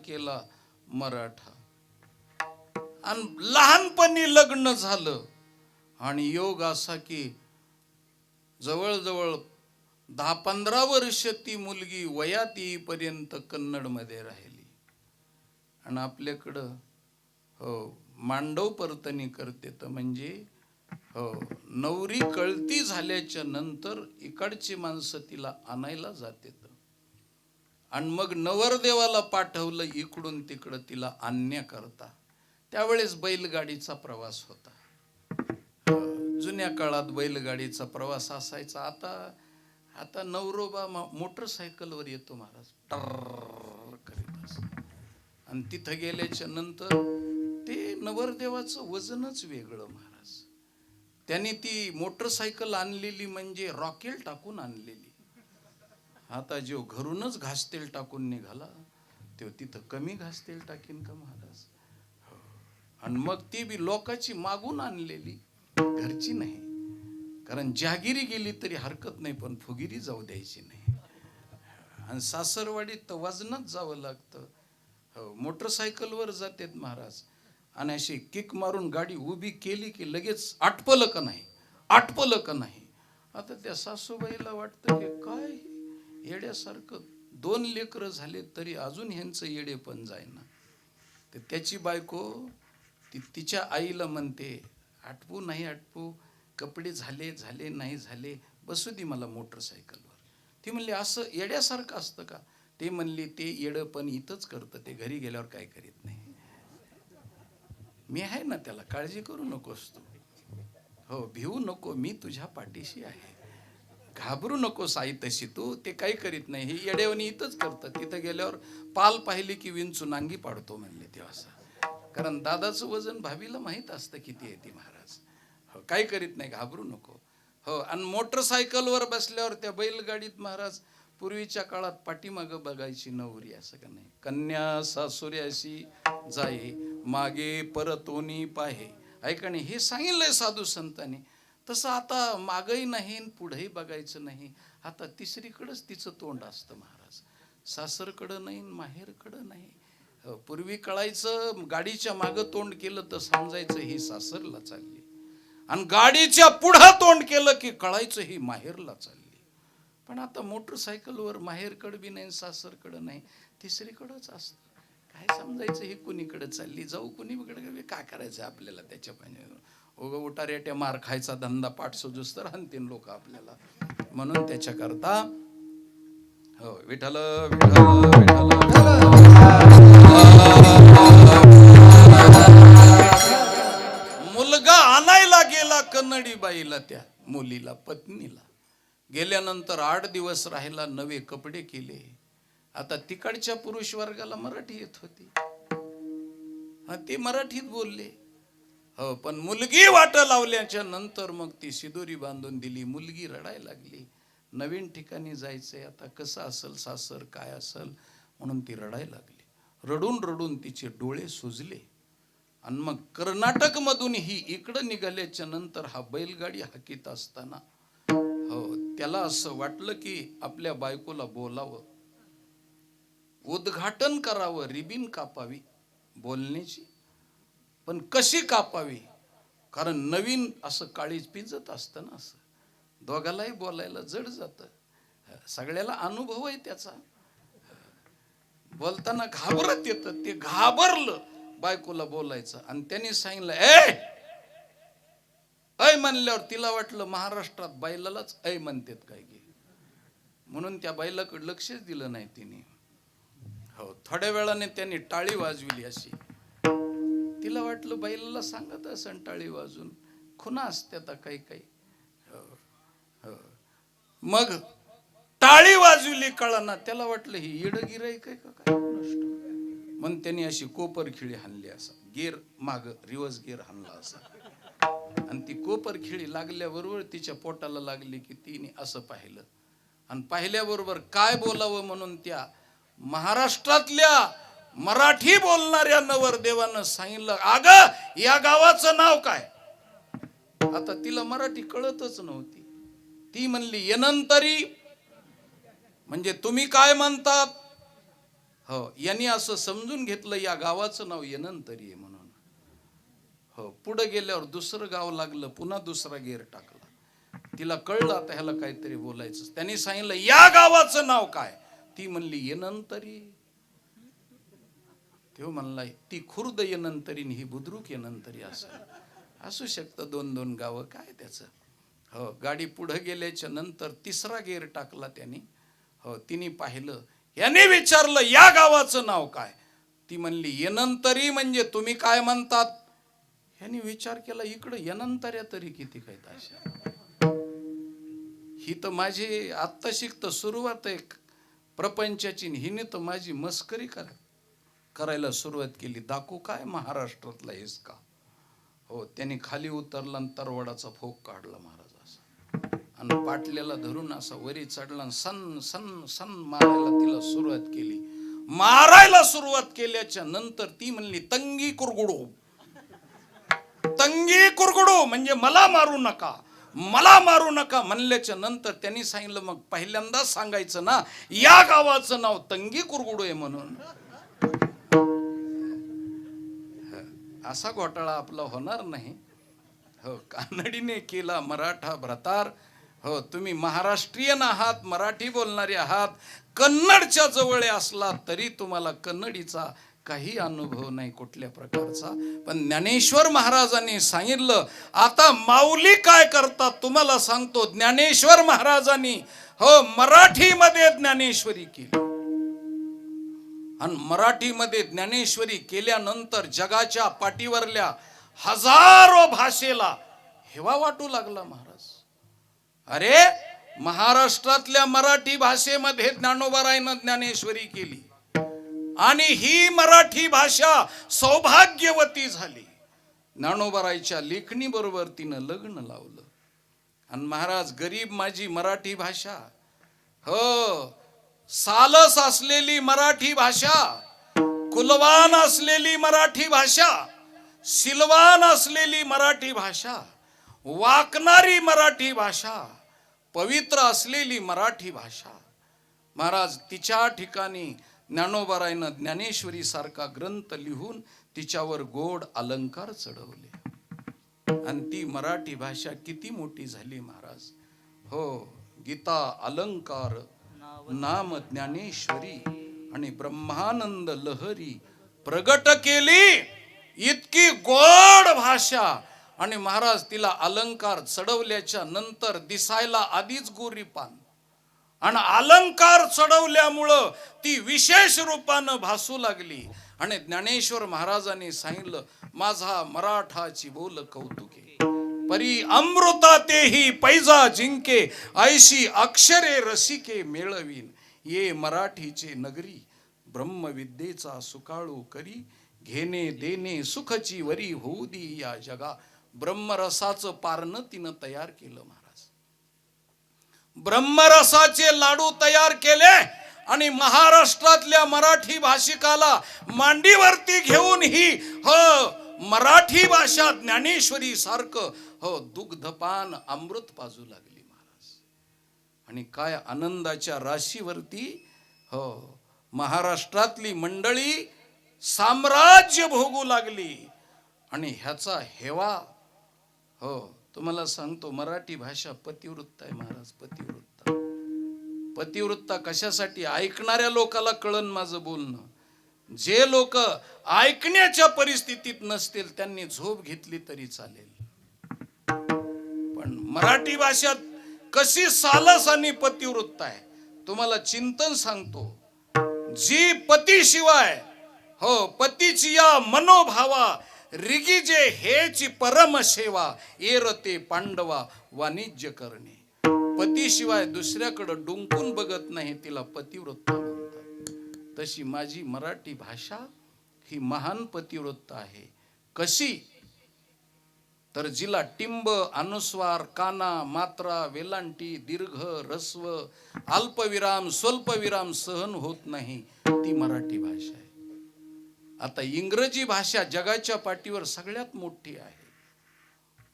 केला मराठा. आणि लहानपणी लग्न झालं आणि योग असा की जवळजवळ 10-15 वर्ष ती मुलगी वयात येईपर्यंत कन्नडमध्ये राहिली. आणि आपल्याकडं हो मांडव परतणी करते तर म्हणजे हो नवरी कळती झाल्याच्या नंतर इकडची माणसं तिला आणायला जातात आणि मग नवरदेवाला पाठवलं इकडून तिकडं तिला आणण्याकरता. त्यावेळेस बैलगाडीचा प्रवास होता. जुन्या काळात बैलगाडीचा प्रवास असायचा. आता नवरोबा मोटरसायकलवर येतो महाराज, टर करीत असं. आणि तिथं गेल्याच्या नंतर ते नवरदेवाचं वजनच वेगळं महाराज. त्यांनी ती मोटरसायकल आणलेली म्हणजे रॉकेल टाकून आणलेली. आता जो घरूनच घासतेल टाकून निघाला तो तिथं कमी घासतेल टाकीन का महाराज. आणि मग ती बी लोकाची मागून आणलेली, घरची नाही. कारण जहागिरी गेली तरी हरकत नाही पण फुगिरी जाऊ द्यायची नाही. आणि सासरवाडीत तर वजनच जावं लागतं. हो मोटरसायकलवर जातात महाराज. आणि अशी किक मारून गाडी उभी केली की लगेच आटपलं का नाही, आटपलं का नाही. आता त्या सासूबाईला वाटतं की काय येड्यासारखं 2 लेकरं झाले तरी अजून ह्यांचं येडे पण जायना. तर त्याची बायको तिच्या आईला म्हणते, आटपू नाही आटपू, कपडे झाले नाही झाले, बसू दे मला मोटरसायकलवर. ती म्हणली असं येड्यासारखं असतं का. ते म्हणली ते येडं पण इथंच करतं, ते घरी गेल्यावर काय करीत नाही. मी आहे ना त्याला, काळजी करू नकोस तू. हो भिवू नको, मी तुझ्या पाठीशी आहे. घाबरू नकोस आई तशी तू, ते काही करीत नाही. हे येड्यावणी इथंच करतं, तिथं गेल्यावर पाल पाहिली की विंचू नांगी पाडतो म्हणले ते असं. कारण दादाचं वजन भाभीला माहीत असतं किती आहे ती महाराज. हो काही करीत नाही, घाबरू नको. हो आणि मोटरसायकलवर बसल्यावर त्या बैलगाडीत महाराज पूर्वीच्या काळात पाठीमागं बघायची नवरी, असं का नाही. कन्या सासुऱ्याशी जाई मागे परतोनी पाहे, ऐकणे हे सांगितलंय साधू संतांनी. तसं आता मागही नाही पुढेही बघायचं नाही. आता तिसरीकडंच तिचं तोंड असतं महाराज. सासरकडं नाही माहेरकडं नाही. पूर्वी कळायचं गाडीच्या मागं तोंड केलं तर समजायचं ही सासरला चालली, आणि गाडीच्या पुढं तोंड केलं की कळायचं ही माहेरला चालली. पण आता मोटरसायकलवर माहेरकडं बी नाही सासरकडं नाही, तिसरीकडंच असतं. काय समजायचं ही कुणीकडे चालली, जाऊ कुणीकडे, काय करायचं आपल्याला त्याच्या पाहिजे. उगा उटारेट्या मार खायचा धंदा पाठ सजूस तर आणतीन लोक आपल्याला. म्हणून त्याच्याकरता हो विठ्ठल विठ्ठल विठ्ठल. मुलगा आणायला गेला कन्नडी बाईला, त्या मुलीला पत्नीला. गेल्यानंतर 8 दिवस राहिला, नवे कपडे केले. आता तिकडच्या पुरुष वर्गाला मराठी येत होती, ते मराठीत बोलले. हो पण मुलगी वाट लावल्याच्या नंतर मग ती सिदोरी बांधून दिली. मुलगी रडायला लागली, नवीन ठिकाणी जायचंय, आता कसं असेल सासर काय असेल म्हणून ती रडायला लागली. रडून रडून तिचे डोळे सुजले. आणि मग कर्नाटक मधून ही इकडं निघाल्याच्या नंतर हा बैलगाडी हाकीत असताना हो त्याला असं वाटलं की आपल्या बायकोला बोलावं, उद्घाटन करावं, रिबीन कापावी बोलण्याची. पण कशी कापावी, कारण नवीन असं काळीज पिंजत असतं ना, असं दोघालाही बोलायला जड जातं. सगळ्याला अनुभव आहे त्याचा. बोलताना घाबरत येतं, ते घाबरलं बायकोला बोलायचं. आणि त्यांनी सांगितलं ऐ म्हणल्यावर तिला वाटलं महाराष्ट्रात बैलालाच ऐ म्हणतात काय की, म्हणून त्या बैलाकडे लक्षच दिलं नाही तिने. हो थोड्या वेळाने त्यांनी टाळी वाजविली अशी. तिला वाटलं बैलाला सांगत असं टाळी वाजून, खुना असत्यात काही काही. मग टाळी वाजविली कळाना, त्याला वाटलं ही येडगिर आहे काय का काय नष्ट. मग त्यांनी अशी कोपर खिळी हाणली, असा गेर माग रिवर्स गेर हाणला असा. आणि ती कोपर खिळी लागल्याबरोबर तिच्या पोटाला लागली की तिने असं पाहिलं. आणि पाहिल्याबरोबर काय बोलावं म्हणून त्या महाराष्ट्रातल्या मराठी बोलणाऱ्या नवरदेवानं सांगितलं, अगं या गावाचं नाव काय. आता तिला मराठी कळतच नव्हती. ती म्हणली यनंतरी, म्हणजे तुम्ही काय म्हणतात. हो यांनी असं समजून घेतलं या गावाचं नाव यनंतरी आहे म्हणून. हो पुढे गेल्यावर दुसरं गाव लागलं, पुन्हा दुसरा गेर टाकला. तिला कळलं आता ह्याला काहीतरी बोलायचं. त्यांनी सांगितलं या गावाचं नाव काय. ती म्हणली येनंतरी. तो म्हणला ती खुर्द येनंतरी ही बुद्रुक येनंतरी असू शकतं. 2-2 गावं काय त्याचं. हो, गाडी पुढे गेल्याच्या नंतर 3रा गेअर टाकला त्यांनी. हो, तिने पाहिलं. याने विचारलं या गावाचं नाव काय. ती म्हणली येनंतरी म्हणजे तुम्ही काय म्हणतात. ह्याने विचार केला इकडं येनंतऱ्या तरी किती काय अशा. ही तर माझी आत्ता शिकत सुरुवात आहे प्रपंचाची. हिने तर माझी मस्करी करायला सुरुवात केली. दाखवू काय महाराष्ट्रातला हिसका. हो, त्यांनी खाली उतरला आणि तरवडाचा फोक काढला महाराज असा आणि पाटल्याला धरून असा वरी चढला आणि सन सन सन मारायला तिला सुरुवात केली. मारायला सुरुवात केल्याच्या नंतर ती म्हणली तंगी कुरगुडो. तंगी कुरगुडो म्हणजे मला मारू नका, मला मारू नका म्हणल्याच्या नंतर त्यांनी सांगितलं मग पहिल्यांदाच सांगायचं ना या गावाचं नाव तंगी कुरगुडो आहे म्हणून. असा घोटाळा आपला होणार नाही. हो, कानडीने केला मराठा भ्रतार. हो, तुम्ही महाराष्ट्रीयन आहात, मराठी बोलणारे आहात, कन्नडच्या जवळ असला तरी तुम्हाला कन्नडीचा काही अनुभव नाही कुठल्या प्रकारचा. पण ज्ञानेश्वर महाराजांनी सांगितलं आता माऊली काय करतात तुम्हाला सांगतो. ज्ञानेश्वर महाराजांनी हो मराठीमध्ये ज्ञानेश्वरी केली आणि मराठीमध्ये ज्ञानेश्वरी केल्यानंतर जगाच्या पाठीवरल्या हजारो भाषेला हेवा वाटू लागला महाराज. अरे महाराष्ट्रातल्या मराठी भाषेमध्ये ज्ञानोबारायनं ज्ञानेश्वरी केली आणि ही मराठी भाषा सौभाग्यवती झाली. ज्ञानोबारायच्या लेखणी बरोबर तिनं लग्न लावलं आणि महाराज गरीब माझी मराठी भाषा. हो, सालस असलेली मराठी भाषा, कुलवान असलेली मराठी भाषा, सिलवान असलेली मराठी भाषा, वाकणारी मराठी भाषा, पवित्र असलेली मराठी भाषा. महाराज तिच्या ठिकाणी ज्ञानोबारायनं ज्ञानेश्वरी सारखा ग्रंथ लिहून तिच्यावर गोड अलंकार चढवले आणि ती मराठी भाषा किती मोठी झाली महाराज. हो, गीता अलंकार नाम ज्ञानेश्वरी आणि ब्रह्मानंद लहरी प्रगट केली. इतकी गोड भाषा आणि महाराज तिला अलंकार चढवल्याच्या नंतर दिसायला आधीच गोरीपान आणि अलंकार चढवल्यामुळं ती विशेष रूपानं भासू लागली. आणि ज्ञानेश्वर महाराजांनी सांगितलं माझा मराठाची बोल कौतुके परी अमृता तेही पैजा जिंके ऐशी अक्षरे रसिके मेळवीन. ये मराठीचे नगरी ब्रह्मविद्येचा सुकाळू करी घेणे देणे सुखची वरी होऊ दी या जगा. ब्रह्मरसाचं पारणं तिनं तयार केलं महाराज. ब्रह्मरसाचे लाडू तयार केले आणि महाराष्ट्रातल्या मराठी भाषिकाला मांडीवरती घेऊन ही हो मराठी भाषा ज्ञानेश्वरी सारखं हो दुग्धपान अमृत पाजू लागली महाराज. आणि काय आनंदाच्या राशीवरती हो महाराष्ट्रातली मंडळी साम्राज्य भोगू लागली. आणि ह्याचा हेवा हो तुम्हाला सांगतो मराठी भाषा पतिवृत्त आहे महाराज. पतिवृत्त पतिवृत्ता कशासाठी ऐकणाऱ्या लोकाला कळन माझं बोलणं. जे लोक ऐकण्याच्या परिस्थितीत नसतील त्यांनी झोप घेतली तरी चालेल. पण मराठी भाषा कशी सालस आणि पतिवृत्त आहे तुम्हाला चिंतन सांगतो. जी पतीशिवाय हो पतीची या मनोभावा रिगिजे हेची परम सेवा एरते पांडवा वाणिज्य करणे. पतीशिवाय दुसऱ्याकडे डुंकून बघत नाही तिला पतिव्रता म्हणतात. तशी माझी मराठी भाषा ही महान पतिव्रता आहे. कशी तर जिला टिंब अनुस्वार काना मात्रा वेलांटी दीर्घ रस्व अल्पविराम स्वल्पविराम सहन होत नाही ती मराठी भाषा आहे. आता इंग्रजी भाषा जगाच्या पाठीवर सगळ्यात मोठी आहे.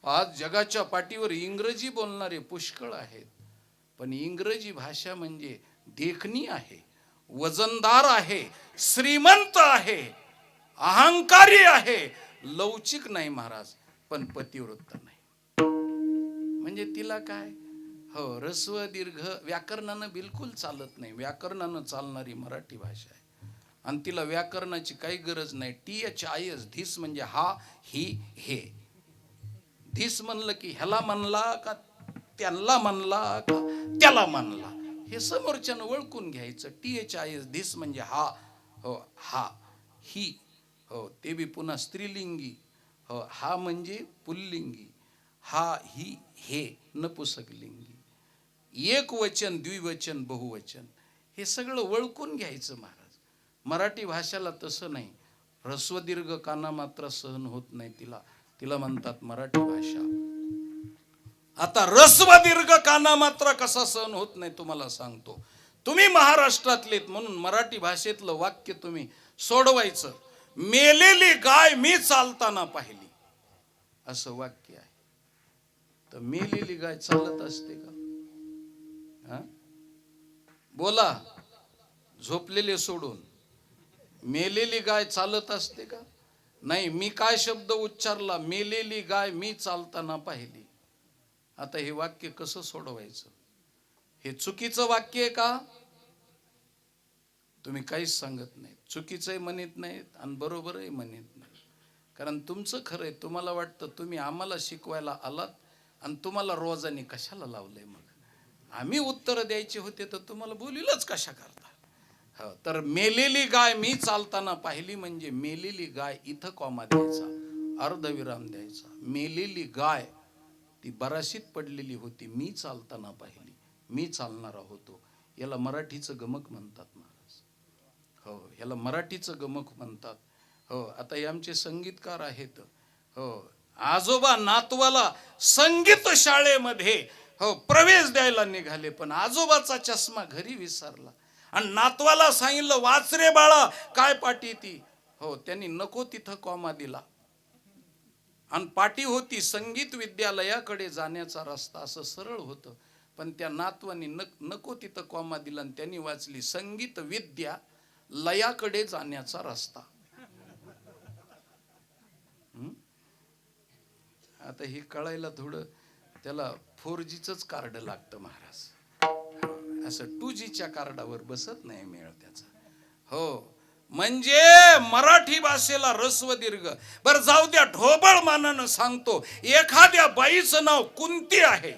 आज जगाच्या पाठीवर इंग्रजी बोलणारे पुष्कळ आहेत. पण इंग्रजी भाषा म्हणजे देखणी आहे, वजनदार आहे, श्रीमंत आहे, अहंकारी आहे, लवचिक नाही महाराज. पण पतिव्रत नाही म्हणजे तिला काय हो, ऱ्हस्व दीर्घ व्याकरणानं बिलकुल चालत नाही. व्याकरणानं चालणारी मराठी भाषा आहे आणि तिला व्याकरणाची काही गरज नाही. THIS धिस म्हणजे हा, ही, हे. धिस म्हणलं की ह्याला म्हणला का त्यांना म्हणला का त्याला म्हणला, हे समोरच्यानं ओळखून घ्यायचं. THIS धिस म्हणजे हा, हो, हा, ही, हो, ते बी पुन्हा स्त्रीलिंगी. हो, हा म्हणजे पुल्लिंगी, हा, ही, हे नपुसकलिंगी. एक वचन, द्विवचन, बहुवचन, हे सगळं ओळखून घ्यायचं महाराज. मराठी भाषेला तसं नाही. ह्रस्व दीर्घ काना मात्र सहन होत नाही तिला. तिला म्हणतात मराठी भाषा. आता ह्रस्व दीर्घ काना मात्र कसा सहन होत नाही तुम्हाला सांगतो. तुम्ही महाराष्ट्रातलेत म्हणून मराठी भाषेतलं वाक्य तुम्ही सोडवायचं. मेलेली गाय मी चालताना पाहिली, असं वाक्य आहे. तर मेलेली गाय चालत असते का? बोला, झोपलेले सोडून. मेलेली गाय चालत असते का? नाही. मी काय शब्द उच्चारला? मेलेली गाय मी चालताना पाहिली. आता हे वाक्य कसं सोडवायचं? हे चुकीचं वाक्य आहे का? तुम्ही काहीच सांगत नाही. चुकीचंही म्हणत नाहीत आणि बरोबरही म्हणत नाही. कारण तुमचं खरं आहे. तुम्हाला वाटतं तुम्ही आम्हाला शिकवायला आलात आणि तुम्हाला रोजाने कशाला लावलंय? मग आम्ही उत्तर द्यायचे होते तर तुम्हाला बोलीलच कशा करता? हो, तर मेलेली गाय मी चालताना पाहिली म्हणजे मेलेली गाय इथं कॉमा द्यायचा, अर्धविराम द्यायचा. मेलेली गाय ती बराशीत पडलेली होती, मी चालताना पाहिली, मी चालणारा होतो. याला मराठीचं गमक म्हणतात महाराज. हो, याला मराठीचं गमक म्हणतात. हो, आता हे आमचे संगीतकार आहेत. हो, आजोबा नातवाला संगीत शाळेमध्ये हो प्रवेश द्यायला निघाले, पण आजोबाचा चष्मा घरी विसरला आणि नातवाला सांगितलं वाच रे बाळा काय पाटी ती. हो, त्यांनी नको तिथं कॉमा दिला आणि पाटी होती संगीत विद्यालयाकडे जाण्याचा रस्ता, असं सरळ होतं. पण त्या नातवानी नको तिथं कॉमा दिला आणि त्यांनी वाचली संगीत विद्या लयाकडे जाण्याचा रस्ता. आता हे कळायला थोडं त्याला 4Gच कार्ड लागतं महाराज. असं 2Gच्या कार्डावर बसत नाही मेळ त्याचा. हो, म्हणजे मराठी भाषेला ऱ्हस्व दीर्घ. बरं जाऊ द्या, ढोबळ मानानं सांगतो. एखाद्या बाईचं नाव कुंती आहे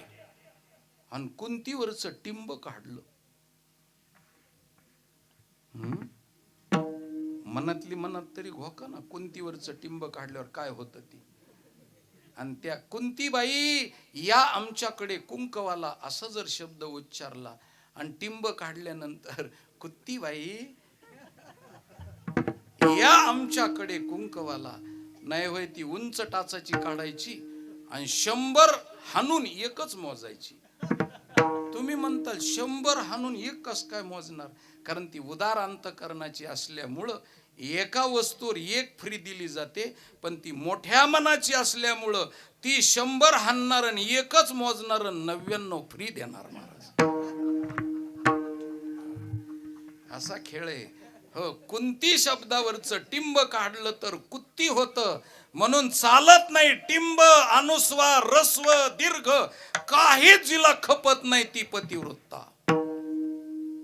आणि कुंतीवरचं टिंब काढलं. मनातली मनात तरी घोका ना, कुंतीवरचं टिंब काढल्यावर काय होतं ती. आणि त्या कुंतीबाई या आमच्याकडे कुंकवाला असं जर शब्द उच्चारला आणि टिंब काढल्यानंतर कुंतीबाई या आमच्याकडे कुंकवाला, नाही होय ती उंच टाचाची काढायची आणि 100 हाणून एकच मोजायची. तुम्ही म्हणताल 100 हाणून एक कस काय मोजणार? कारण ती उदार अंतकरणाची असल्यामुळं एका वस्तूवर एक फ्री दिली जाते, पण ती मोठ्या मनाची असल्यामुळं ती 100 हाणणार आणि एकच मोजणार, 99 फ्री देणार महाराज. असा खेळ आहे. हो, कुंती शब्दावरचं टिंब काढलं तर कुत्ती होतं. म्हणून चालत नाही टिंब, अनुस्वार, ऱ्हस्व दीर्घ काहीच जिला खपत नाही ती पतिवृत्ता.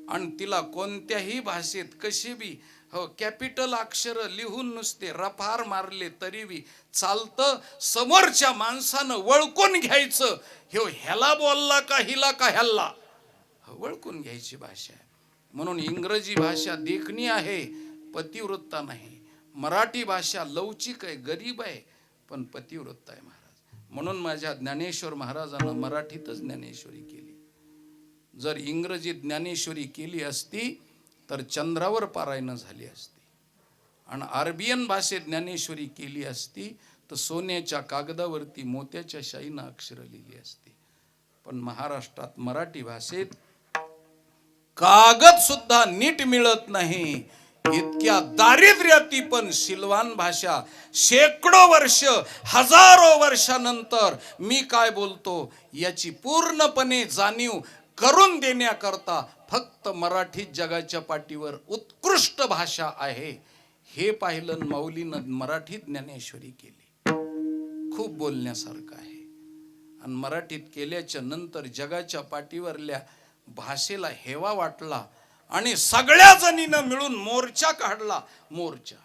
आणि तिला कोणत्याही भाषेत कशी बी हो कॅपिटल अक्षर लिहून नुसते रफार मारले तरी बी चालतं. समोरच्या माणसानं ओळखून घ्यायचं, ह्याला बोलला का हिला का ह्याला, ओळखून घ्यायची भाषा आहे. म्हणून इंग्रजी भाषा देखणी आहे, पतिवृत्ता नाही. मराठी भाषा लवचिक आहे, गरीब आहे, पण पतिवृत्ता आहे महाराज. म्हणून माझ्या ज्ञानेश्वर महाराजांना मराठीतच ज्ञानेश्वरी केली. जर इंग्रजीत ज्ञानेश्वरी केली असती तर चंद्रावर पारायण झाली असती. आणि अरबियन भाषेत ज्ञानेश्वरी केली असती तर सोन्याच्या कागदावरती मोत्याच्या शाईनं अक्षर लिहिली असती. पण महाराष्ट्रात मराठी भाषेत कागद सुद्धा नीट मिळत नाही. इतक्या दारिद्र्याती पण सिलवान भाषा शेकडो वर्ष, हजारो वर्षानंतर मी काय बोलतो याची पूर्णपणे जाणीव करून देण्याकरता फक्त मराठीत जगाच्या पाठीवर उत्कृष्ट भाषा आहे हे पाहिलं. माऊलीनं मराठीत ज्ञानेश्वरी केली, खूप बोलण्यासारखं आहे. आणि मराठीत केल्याच्या नंतर जगाच्या पाठीवरल्या भाषेला हेवा वाटला आणि सगळ्या जणीनं मिळून मोर्चा काढला. मोर्चा,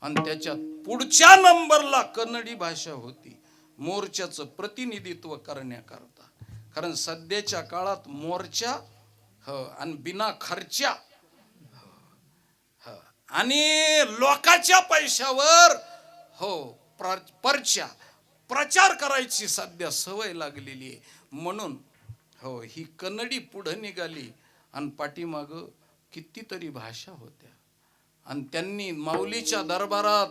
आणि त्याच्यात पुढच्या नंबरला कन्नडी भाषा होती मोर्चाचं प्रतिनिधित्व करण्याकरता. कारण सध्याच्या काळात मोर्चा आणि बिना खर्चा आणि लोकांच्या पैशावर प्रचार करायची सध्या सवय लागलेली आहे. म्हणून ही कन्नडी पुढे निघाली आणि पाठीमाग कितीतरी भाषा होत्या. आणि त्यांनी माऊलीच्या दरबारात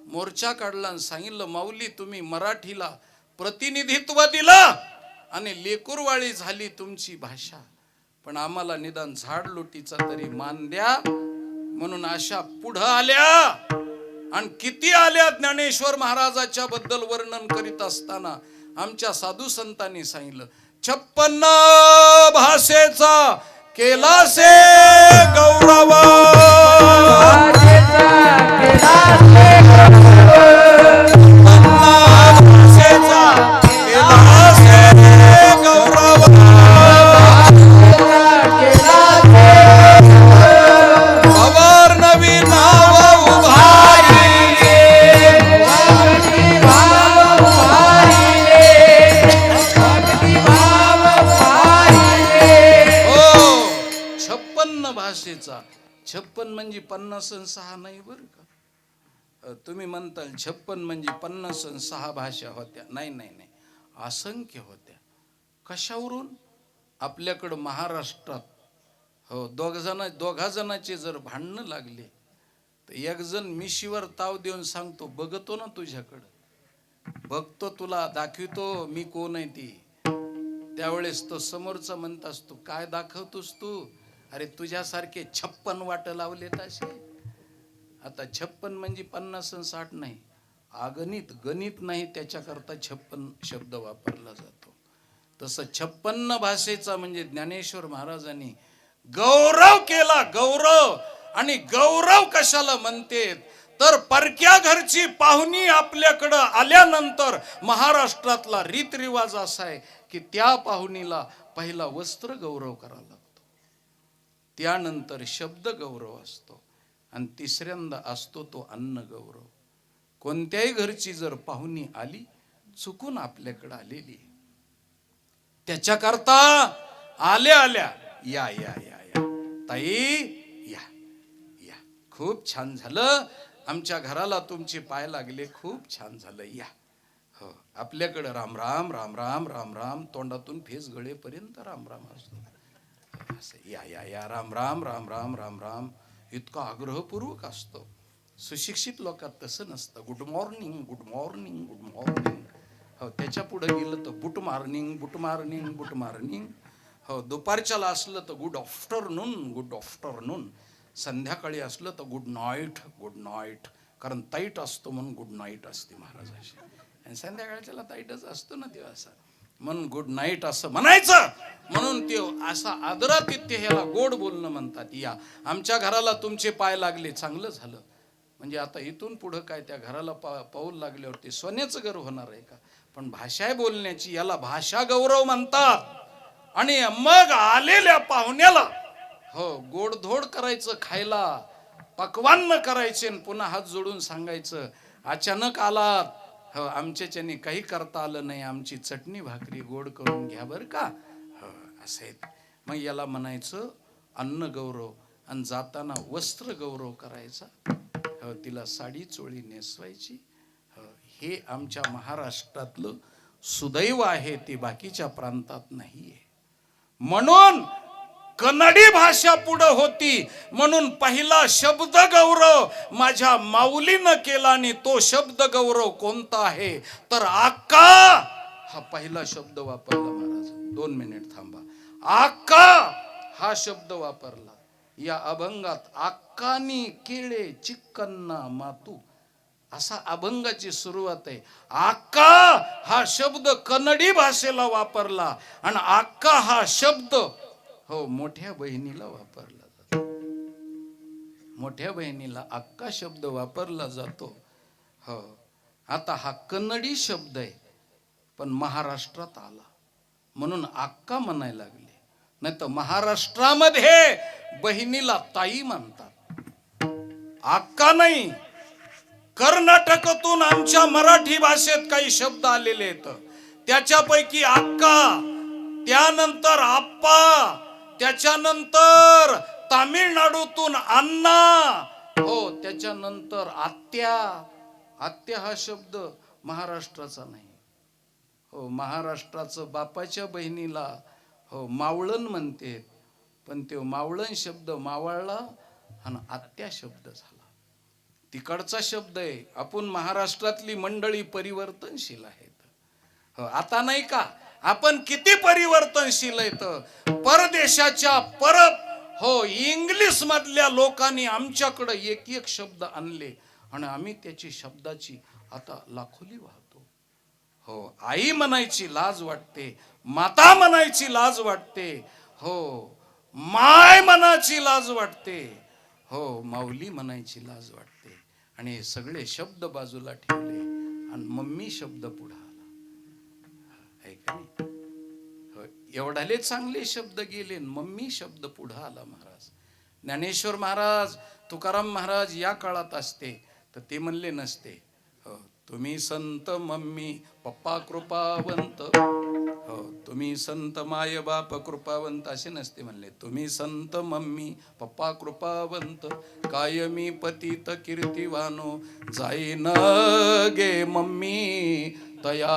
मोर्चा काढला आणि सांगितलं, माऊली तुम्ही मराठीला प्रतिनिधित्व दिलं आणि लेकुरवाळी झाली तुमची भाषा, पण आम्हाला निदान झाडलोटीचा तरी मान द्या. म्हणून अशा पुढं आल्या. आणि किती आल्या ज्ञानेश्वर महाराजाच्या बद्दल वर्णन करीत असताना आमच्या साधू संतांनी सांगितलं, 56 भाषेचा केला से गौरव, भाषेचा. 56 म्हणजे 56 नाही बरं का. तुम्ही म्हणताल 56 म्हणजे 56 भाषा होत्या. नाही नाही नाही, असंख्य होत्या. कशावरून? आपल्याकडं महाराष्ट्रात दोघा जणांचे जर भांडणं लागले तर एक जण मिशीवर ताव देऊन सांगतो, बघतो ना तुझ्याकडं, बघतो तुला दाखवतो मी कोण आहे ती. त्यावेळेस तो समोरचा म्हणत असतो, काय दाखवतोस तू? अरे तुझ्यासारखे 56 वाट लावले असे. आता 56 म्हणजे 50 आणि 60 नाही, अगणित गणित नाही, त्याच्याकरता 56 शब्द वापरला जातो. तसं 56 भाषेचा म्हणजे ज्ञानेश्वर महाराजांनी गौरव केला. गौरव. आणि गौरव कशाला म्हणते तर परक्या घरची पाहुणी आपल्याकडं आल्यानंतर महाराष्ट्रातला रीतरिवाज असा आहे की त्या पाहुणीला पहिला वस्त्र गौरव करावा लागतो, त्यानंतर शब्द गौरव असतो आणि तिसऱ्यांदा असतो तो अन्न गौरव. कोणत्याही घरची जर पाहुणी आली, चुकून आपल्याकडे आलेली, त्याच्याकरता आल्या आल्या या या या या ताई या या, खूप छान झालं, आमच्या घराला तुमचे पाय लागले, खूप छान झालं, या. हो, आपल्याकडे राम राम राम राम राम राम, तोंडातून फेस गळेपर्यंत राम राम असतो. या या या राम राम राम राम राम राम इतका आग्रहपूर्वक असतो. सुशिक्षित लोकात तसं नसतं. Good morning good morning good morning. हो, त्याच्या पुढे गेलं तर boot morning boot morning boot morning. हो, दुपारच्याला असलं तर गुड आफ्टरनून गुड आफ्टरनून. संध्याकाळी असलं तर गुड नाईट गुड नाईट. कारण ताईट असतो म्हणून गुड नाईट असते महाराजाशी. आणि संध्याकाळच्याला ताईटच असतो ना दिवसा, म्हणून गुड नाईट असं म्हणायचं. म्हणून ते असा आदरातिथ्य ह्याला गोड बोलणं म्हणतात. या आमच्या घराला तुमचे पाय लागले, चांगलं झालं. म्हणजे आता इथून पुढं काय त्या घराला पाऊल लागल्यावर ते सोन्याचं घर होणार आहे का? पण भाषा आहे बोलण्याची, याला भाषा गौरव म्हणतात. आणि मग आलेल्या पाहुण्याला गोडधोड करायचं, खायला पक्वान्न करायचे, पुन्हा हात जोडून सांगायचं, अचानक आलात, आमच्याच्याने काही करता आलं नाही, आमची चटणी भाकरी गोड करून घ्या बरं का. असं आहे. मग याला म्हणायचं अन्न गौरव. आणि जाताना वस्त्र गौरव करायचा, तिला साडी चोळी नेसवायची. हे आमच्या महाराष्ट्रातलं सुदैव आहे, ते बाकीच्या प्रांतात नाहीये. म्हणून कन्नडी भाषा पुढे होती. म्हणून पहिला शब्द गौरव माझ्या माऊलीनं केला. आणि तो शब्द गौरव कोणता आहे तर आक्का हा पहिला शब्द वापरला महाराज. 2 मिनिट थांबा. आक्का हा शब्द वापरला या अभंगात. आक्कानी केळे चिक्कन्ना मातू, असा अभंगाची सुरुवात आहे. आक्का हा शब्द कन्नडी भाषेला वापरला. आणि आक्का हा शब्द मोठ्या बहिणीला वापरला जातो. मोठ्या बहिणीला अक्का शब्द वापरला जातो. आता हा कन्नडी शब्द आहे. पण महाराष्ट्रात आला म्हणून अक्का म्हणायला लागले. नाही तर महाराष्ट्रामध्ये बहिणीला ताई म्हणतात, अक्का नाही. कर्नाटकातून आमच्या मराठी भाषेत काही शब्द आलेले आहेत, त्याच्यापैकी अक्का, त्यानंतर आप्पा, त्याच्यानंतर तामिळनाडूतून अण्णा, हो त्याच्यानंतर आत्या. आत्या हा शब्द महाराष्ट्राचा नाही. हो महाराष्ट्राचं बापाच्या बहिणीला हो मावळण म्हणते, पण तो मावळण शब्द मावळला आणि आत्या शब्द झाला. तिकडचा शब्द आहे. आपण महाराष्ट्रातली मंडळी परिवर्तनशील आहेत. हो आता नाही का आपण किती परिवर्तनशील आहेत. परदेशाच्या हो इंग्लिश मधल्या लोकांनी आमच्याकडे एक एक शब्द आणले आणि आम्ही त्याची शब्दाची आता लाखोली वाहतो. हो आई म्हणायची लाज वाटते, माता म्हणायची लाज वाटते, हो माय म्हणायची लाज वाटते, हो माऊली म्हणायची लाज वाटते. आणि हे सगळे शब्द बाजूला ठेवले आणि मम्मी शब्द पुढे आला. आहे का नाही? हो, एवढाले चांगले शब्द गेले, मम्मी शब्द पुढे आला. महाराज ज्ञानेश्वर महाराज, तुकाराम महाराज या काळात असते तर ते म्हणले नसते, हो तुम्ही संत मम्मी पप्पा कृपावंत, हो तुम्ही संत माय बाप कृपावंत असे नसते म्हणले. तुम्ही संत मम्मी पप्पा कृपावंत, कायमी पतित कीर्तिवानो, जाईन गे मम्मी तया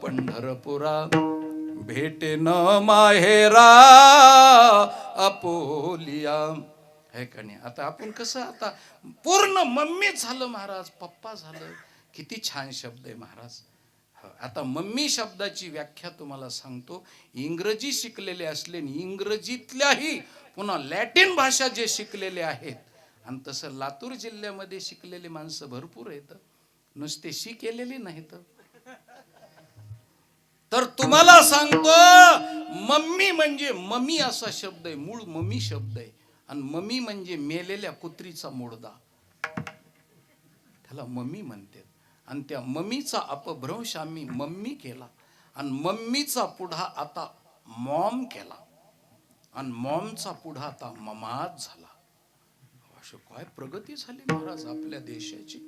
पंढरपुरा, भेटेन माहेरा अपोलिया. है का नाही? आता आपण कसं आता पूर्ण मम्मी झालं महाराज, पप्पा झालं. किती छान शब्द आहे महाराज. आता मम्मी शब्दाची व्याख्या तुम्हाला सांगतो. इंग्रजी शिकलेले असले, इंग्रजीतल्याही पुन्हा लॅटिन भाषा जे शिकलेले आहेत, आणि तसं लातूर जिल्ह्यामध्ये शिकलेले माणसं भरपूर आहेत, नुसते शिकेलेले नाहीत. तर तुम्हाला सांगतो मम्मी म्हणजे ममी असा शब्द आहे, मूळ ममी शब्द आहे. आणि ममी म्हणजे मेलेल्या कुत्रीचा मुडदा, त्याला मम्मी म्हणतात. आणि त्या मम्मीचा अपभ्रंश आम्ही मम्मी केला आणि मम्मीचा पुढा आता मॉम केला आणि मॉमचा पुढा आता ममाज झाला. अशी काय प्रगती झाली महाराज आपल्या देशाची.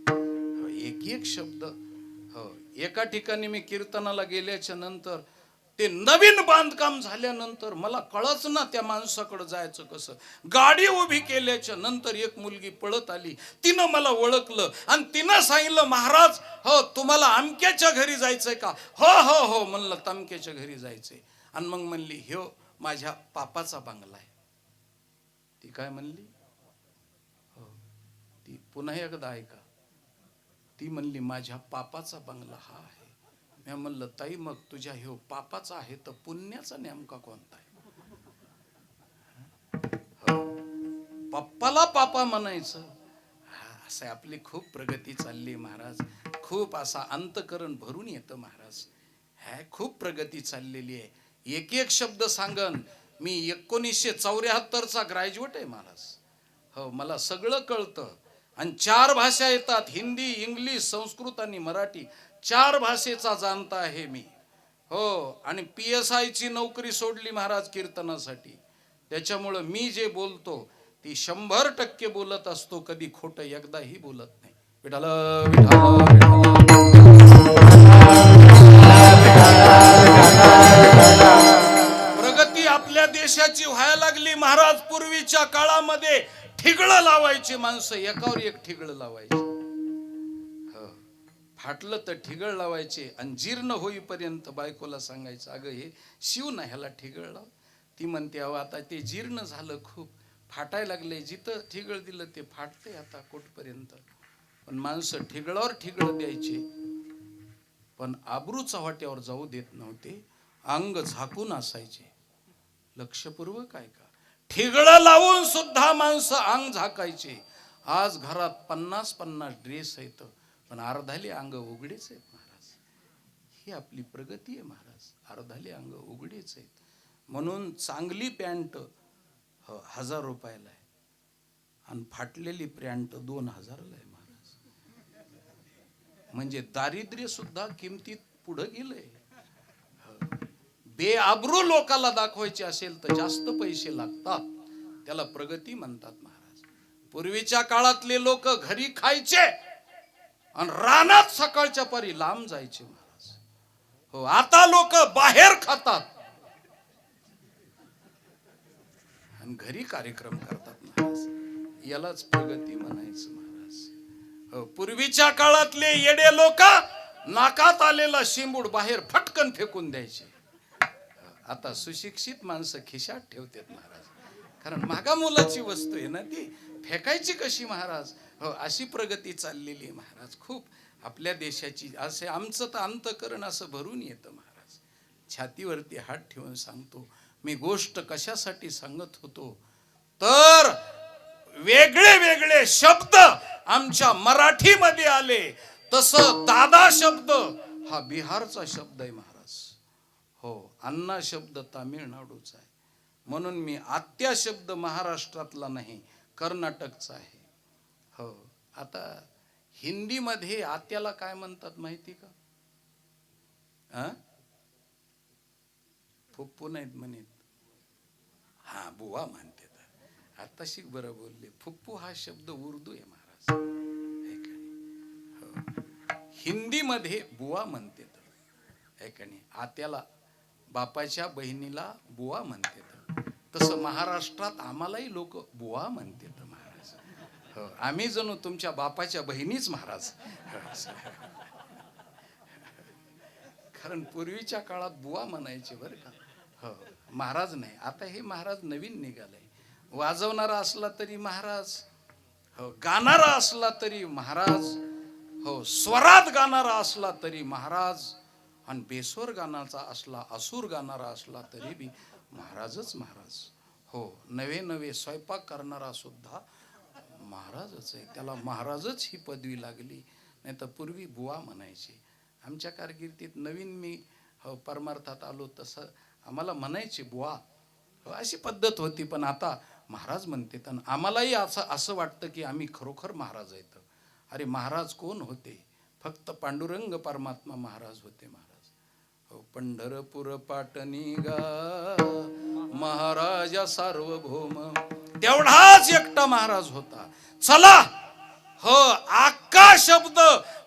एक एक शब्द. एका ठिकाणी मी कीर्तनाला गेल्याच्या नंतर ते नवीन बांधकाम झाल्यानंतर मला कळच ना त्या माणसाकडे जायचं कसं. गाडी उभी केल्याच्या नंतर एक मुलगी पळत आली, तिनं मला ओळखलं आणि तिनं सांगितलं, महाराज हो तुम्हाला अमक्याच्या घरी जायचंय का? हो हो हो म्हणलं, तमक्याच्या घरी जायचंय. आणि मग म्हणली हो माझ्या पापाचा बंगला आहे. ती काय म्हणली? हो ती पुन्हा एकदा ऐका. ती म्हणली माझ्या पापाचा बंगला हा आहे. मी म्हणलं ताई मग तुझ्या ह्यो पापाचा आहे तर पुण्याचा नेमका कोणता आहे? पप्पाला पापा म्हणायचं. असं आपली खूप प्रगती चालली महाराज. खूप असा अंतकरण भरून येतं महाराज. खूप प्रगती चाललेली आहे. एक एक शब्द सांगन. मी 1974चा ग्रॅज्युएट आहे महाराज. हो मला सगळं कळतं आणि 4 भाषा येतात, हिंदी, इंग्लिश, संस्कृत आणि मराठी. 4 भाषेचा जाणता आहे मी. हो आणि PSI ची नोकरी सोडली महाराज कीर्तनासाठी. त्याच्यामुळं मी जे बोलतो ती 100% बोलत असतो, कधी खोटं एकदाही बोलत नाही. विठाल प्रगती आपल्या देशाची व्हायला लागली महाराज. पूर्वीच्या काळामध्ये ठिगळं लावायची माणसं, एकावर एक ठिगळं लावायचे. फाटलं तर ठिगळ लावायचे आणि जीर्ण होईपर्यंत बायकोला सांगायचं अगं हे शिव ना ह्याला ठिगळ लाव. ती म्हणते अहो आता ते जीर्ण झालं, खूप फाटायला लागले, जिथं ठिगळ दिलं ते फाटते आता कुठपर्यंत. पण माणसं ठिगळावर ठिगळ द्यायचे, पण आबरूचा वाट्यावर जाऊ देत नव्हते. अंग झाकून असायचे. लक्षपूर्वक ऐका. ठिगळ लावून सुद्धा माणसं अंग झाकायचे. आज घरात 50-50 ड्रेस आहेत पण अर्धाले अंग उघडेच आहेत महाराज. ही आपली प्रगती आहे महाराज. अर्धाले अंग उघडेच आहेत. म्हणून चांगली पॅन्ट 1000 रुपयाला आहे आणि फाटलेली पॅन्ट 2000ला आहे महाराज. म्हणजे दारिद्र्य सुद्धा किमतीत पुढे गेलंय. बेआबरू लोकाला दाखवायचे असेल तर जास्त पैसे लागतात, त्याला प्रगती म्हणतात महाराज. पूर्वीच्या काळातले लोक घरी खायचे आणि रानात सकाळच्या पारी लांब जायचे महाराज. हो, आता लोक बाहेर खातात आणि घरी कार्यक्रम करतात महाराज. यालाच प्रगती म्हणायचं महाराज. हो, पूर्वीच्या काळातले येडे लोक नाकात आलेला शिंबूड बाहेर फटकन फेकून द्यायचे. आता सुशिक्षित माणसं खिशात ठेवतात महाराज, कारण मागा मुलाची वस्तू आहे ना, ती फेकायची कशी महाराज. हो, अशी प्रगती चाललेली आहे महाराज. खूप आपल्या देशाची. असे आमचं तर अंतकरण असं भरून येतं महाराज. छातीवरती हात ठेवून सांगतो, मी गोष्ट कशासाठी सांगत होतो तर वेगळे वेगळे शब्द आमच्या मराठीमध्ये आले. तसं दादा शब्द हा बिहारचा शब्द आहे महाराज. हो, अण्णा शब्द तामिळनाडूचा आहे. म्हणून मी आत्या शब्द महाराष्ट्रातला नाही, कर्नाटकचा आहे. हो, आता हिंदीमध्ये आत्याला काय म्हणतात माहिती का? फुप्पू नाहीत म्हणत, हा बुवा म्हणते. आता शिक बरं बोलले. फुप्पू हा शब्द उर्दू आहे महाराज. हिंदीमध्ये बुवा म्हणते. ऐकणे, आत्याला बापाच्या बहिणीला बुवा म्हणते. तसं महाराष्ट्रात आम्हालाही लोक बुवा म्हणते महाराज. हो, आम्ही जणू तुमच्या बापाच्या बहिणीच महाराज. कारण पूर्वीच्या काळात बुवा म्हणायचे बरं का. हो, महाराज नाही. आता हे महाराज नवीन निघालंय. वाजवणारा असला तरी महाराज, हो, गाणारा असला तरी महाराज, हो, स्वरात गाणारा असला तरी महाराज, आणि बेस्वर गाण्याचा असला, असूर गाणारा असला तरी बी महाराजच महाराज. हो, नवे नवे स्वयंपाक करणारा सुद्धा महाराजच आहे. त्याला महाराजच ही पदवी लागली, नाही तर पूर्वी बुवा म्हणायचे. आमच्या कारकिर्दीत नवीन मी परमार्थात आलो तसं आम्हाला म्हणायचे बुवा. अशी पद्धत होती. पण आता महाराज म्हणते. तर आम्हालाही असं वाटतं की आम्ही खरोखर महाराज आहेत. अरे महाराज कोण होते? फक्त पांडुरंग परमात्मा महाराज होते महाराज. हो, पंढरपूर पाटणी गा महाराजा सार्वभौम, तेवढाच एकटा महाराज होता. चला, हो, आक्का शब्द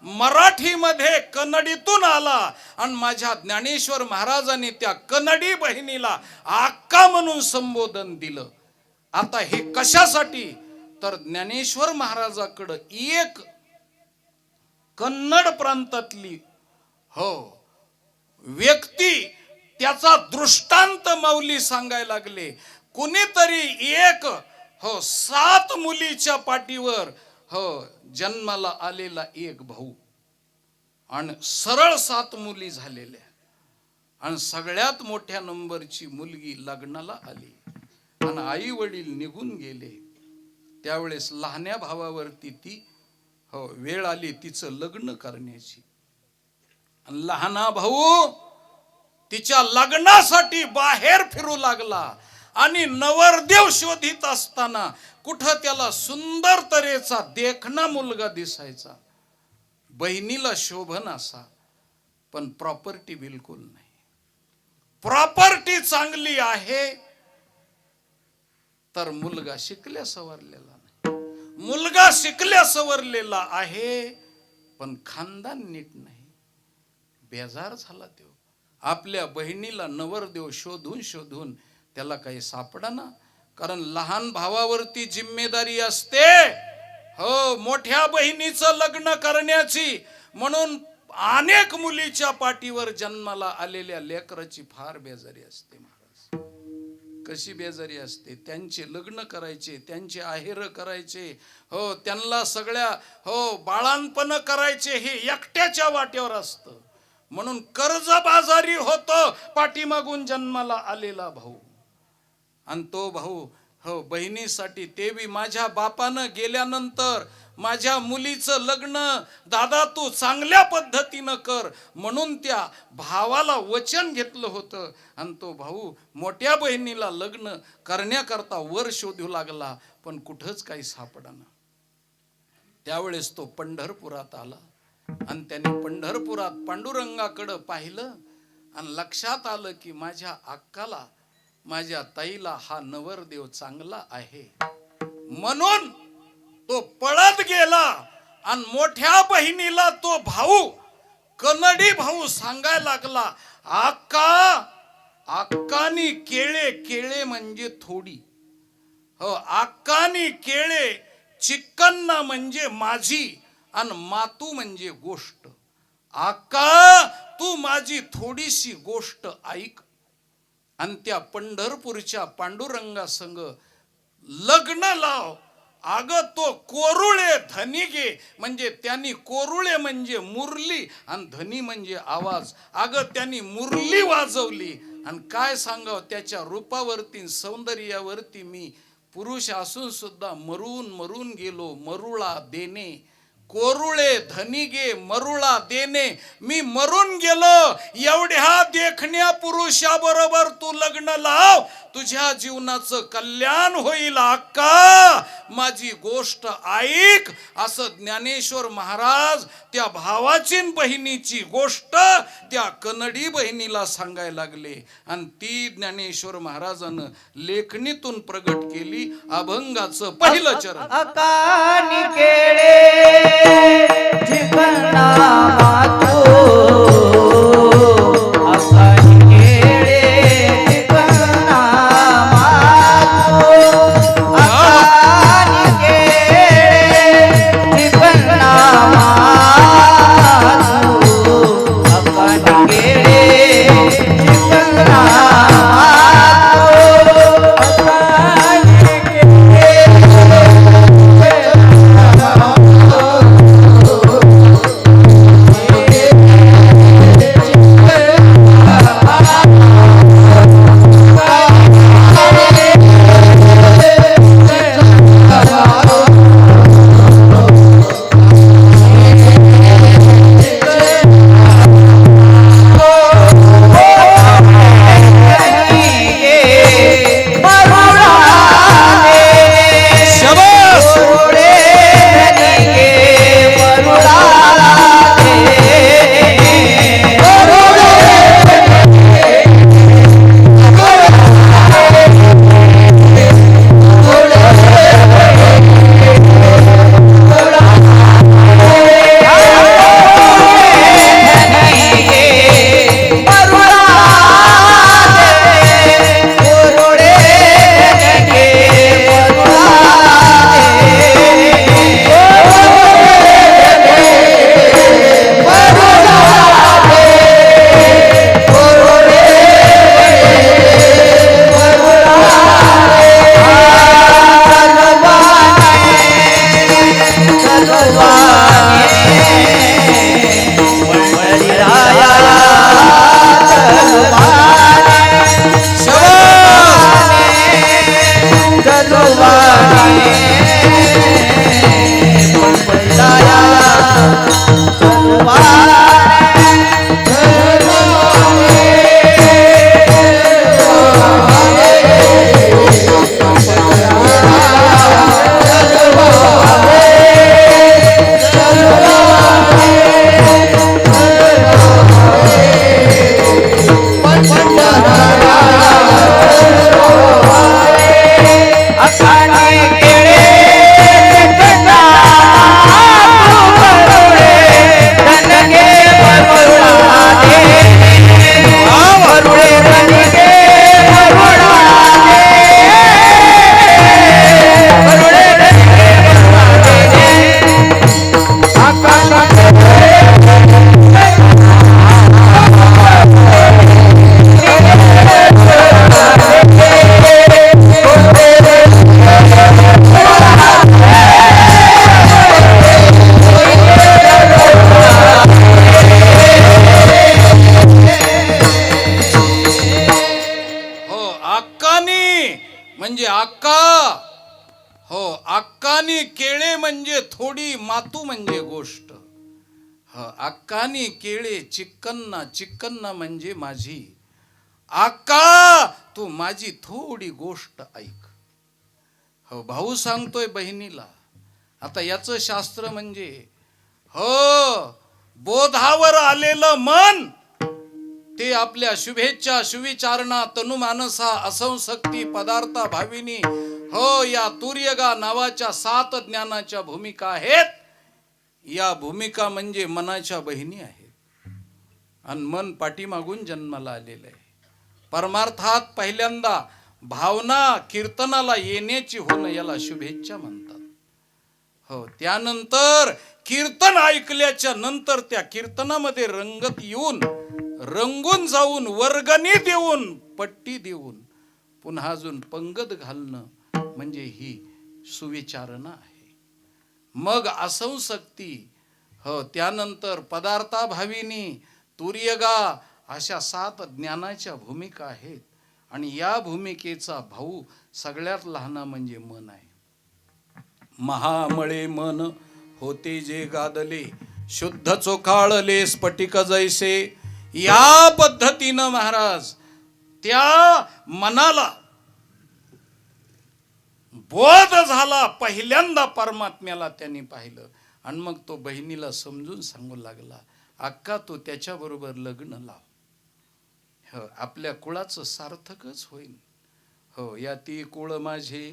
मराठीमध्ये कन्नडीतून आला आणि माझ्या ज्ञानेश्वर महाराजांनी त्या कन्नडी बहिणीला आक्का म्हणून संबोधन दिलं. आता हे कशासाठी? तर ज्ञानेश्वर महाराजाकडं एक कन्नड प्रांतातली हो व्यक्ती त्याचा दृष्टांत माऊली सांगायला लागले. कुणीतरी एक हो 7 मुलीच्या पाठीवर हो जन्माला आलेला एक भाऊ, आणि सरळ 7 मुली झालेल्या, आणि सगळ्यात मोठ्या नंबरची मुलगी लग्नाला आली आणि आई वडील निघून गेले. त्यावेळेस लहान्या भावावरती ती हो वेळ आली तिचं लग्न करण्याची. आणि लहाना भाऊ तिच्या लग्नासाठी बाहेर फिरू लागला आणि नवरदेव शोधित असताना कुठं त्याला सुंदर तऱ्हेचा देखणा मुलगा दिसायचा, बहिणीला शोभन असा, पण प्रॉपर्टी बिलकुल नाही. प्रॉपर्टी चांगली आहे तर मुलगा शिकल्या सवरलेला नाही. मुलगा शिकल्या सवरलेला आहे पण खानदान नीट नाही. बेजार झाला तो. आपल्या बहिणीला नवरदेव शोधून शोधून त्याला काही सापडाना. कारण लहान भावावरती जिम्मेदारी असते हो मोठ्या बहिणीचं लग्न करण्याची. म्हणून अनेक मुलीच्या पाठीवर जन्माला आलेल्या लेकराची फार बेजारी असते महाराज. कशी बेजारी असते? त्यांचे लग्न करायचे, त्यांचे आहेर करायचे, हो त्यांना सगळ्या हो बाळांपण करायचे, हे एकट्याच्या वाट्यावर असतं. म्हणून कर्जबाजारी होतो पाठीमागून जन्माला आलेला भाऊ. आणि तो भाऊ हो बहिणीसाठी, ते बी माझ्या बापानं गेल्यानंतर माझ्या मुलीचं लग्न दादा तू चांगल्या पद्धतीनं कर म्हणून त्या भावाला वचन घेतलं होतं. आणि तो भाऊ मोठ्या बहिणीला लग्न करण्याकरता वर शोधू लागला, पण कुठंच काही सापडाना. त्यावेळेस तो पंढरपुरात आला आणि त्याने पंढरपुरात पांडुरंगाकडं पाहिलं आणि लक्षात आलं की माझ्या अक्काला, माझ्या ताईला हा नवरदेव चांगला आहे, म्हणून तो पळत गेला आणि मोठ्या बहिणीला तो भाऊ, कन्नडी भाऊ सांगायला लागला, अक्कानी केळे, केळे म्हणजे थोडी, हो अक्कानी केळे, चिक्कन्ना म्हणजे माझी, आणि मातू म्हणजे गोष्ट. अक्का तू माझी थोडीशी गोष्ट ऐक आणि त्या पंढरपूरच्या पांडुरंगासंग लग्न लाव. अगं तो कोरुळे धनिगे, म्हणजे त्यांनी, कोरुळे म्हणजे मुरली आणि धनी म्हणजे आवाज. अगं त्यांनी मुरली वाजवली आणि काय सांगाव, त्याच्या रूपावरती सौंदर्यावरती मी पुरुष असून सुद्धा मरून मरून गेलो. मरुळा देणे, कोरुळे धनिगे मरुळा देणे, मी मरून गेलो. एवढ्या देखण्या पुरुषाबरोबर तू लग्न लाव, तुझ्या जीवनाचं कल्याण होईल. अक्का माझी गोष्ट ऐक, असं ज्ञानेश्वर महाराज त्या भावाची बहिणीची गोष्ट त्या कन्नडी बहिणीला सांगायला लागले. आणि ती ज्ञानेश्वर महाराजानं लेखणीतून प्रगट केली. अभंगाचं पहिलं चरण. अकानी केळे चिकन्ना मातू, अकानी केळे चिकन्ना मातू, अकानी केळे चिकन्ना मातू, अकानी केळे चिकन्ना अक्कानी केळे म्हणजे थोडी, मातू म्हणजे गोष्ट. अक्कानी केळे चिक्कन्ना, चिक्कन्ना म्हणजे माझी. अक्का तू माझी थोडी गोष्ट ऐक. हो भाऊ सांगतोय बहिणीला. आता याचं शास्त्र म्हणजे, हो बोधावर आलेलं मन ते आपल्या शुभेच्छा सुविचारणा तनुमानसा असंशक्ती पदार्था भाविनी हो या तुर्यगा नावाच्या 7 ज्ञानाच्या भूमिका आहेत. या भूमिका म्हणजे मनाच्या बहिणी आहेत आणि मन पाठीमागून जन्माला आलेलं आहे. परमार्थात पहिल्यांदा भावना कीर्तनाला येण्याची होणं याला शुभेच्छा म्हणतात. हो, त्यानंतर कीर्तन ऐकल्याच्या नंतर त्या कीर्तनामध्ये रंगत येऊन रंगून जाऊन वर्गणी देऊन पट्टी देऊन पुन्हा अजून पंगत घालणं म्हणजे ही सुविचारणा आहे. मग असंशक्ती हो, त्यानंतर पदार्था भाविनी तुर्यगा अशा 7 ज्ञानाच्या भूमिका आहेत. आणि या भूमिकेचा भाऊ सगळ्यात लहान म्हणजे मन आहे. महामळे मन होते जे गादले शुद्ध चोखाळले स्फटिक जैसे. या पद्धतीनं महाराज त्या मनाला बोध झाला. पहिल्यांदा परमात्म्याला त्यांनी पाहिलं आणि मग तो बहिणीला समजून सांगू लागला, अक्का तू त्याच्याबरोबर लग्न लाव. हो, आपल्या कुळाचं सार्थकच होईल. हो, या ती कुळ माझे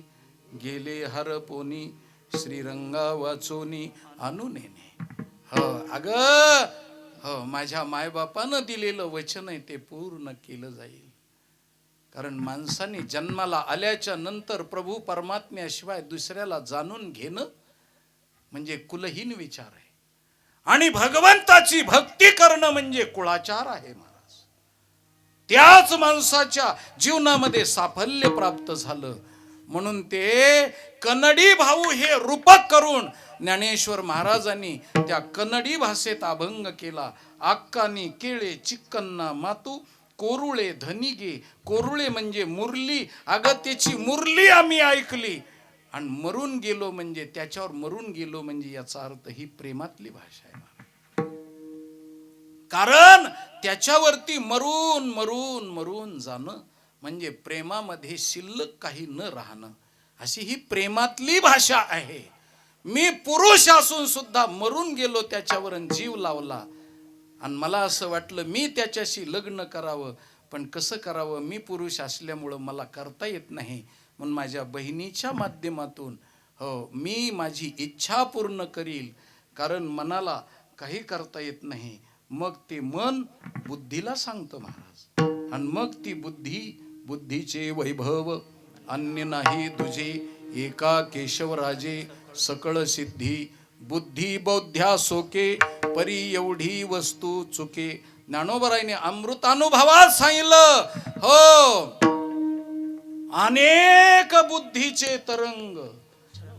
गेले हरपोनी श्रीरंगा वाचोनी आणूनेने. हो अग हो, माझ्या मायबापानं दिलेलं वचन आहे ते पूर्ण केलं जाईल. कारण माणसाने जन्माला आल्याच्या नंतर प्रभू परमात्म्याशिवाय दुसऱ्याला जाणून घेणं म्हणजे कुलहीन विचार आहे. आणि भगवंताची भक्ती करणं म्हणजे कुळाचार आहे महाराज. त्याच माणसाच्या जीवनामध्ये साफल्य प्राप्त झालं. म्हणून ते कन्नडी भाऊ हे रूपक करून ज्ञानेश्वर महाराजांनी त्या कन्नडी भाषेत अभंग केला. आक्कानी केळे चिक्कन्ना मातू कोरुळे धनिगे. कोरुळे म्हणजे मुरली. अगं त्याची मुरली आम्ही ऐकली आणि मरून गेलो म्हणजे त्याच्यावर मरून गेलो म्हणजे याचा अर्थ ही प्रेमातली भाषा आहे. कारण त्याच्यावरती मरून मरून मरून जाणं म्हणजे प्रेमामध्ये शिल्लक काही न राहणं, अशी ही प्रेमातली भाषा आहे. मी पुरुष असून सुद्धा मरून गेलो त्याच्यावर जीव लावला आणि मला असं वाटलं मी त्याच्याशी लग्न करावं, पण कसं करावं, मी पुरुष असल्यामुळं मला करता येत नाही. म्हणून माझ्या बहिणीच्या माध्यमातून हो मी माझी इच्छा पूर्ण करील. कारण मनाला काही करता येत नाही. मग ते मन बुद्धीला सांगतं महाराज आणि मग ती बुद्धीचे वैभव अन्य नाही तुझे. एका केशवराजे सकळ सिद्धी बुद्धी बौद्ध्या सोके परी एवढी वस्तू चुके. ज्ञानोबरायने अमृतानुभवात सांगितलं हो, अनेक बुद्धीचे तरंग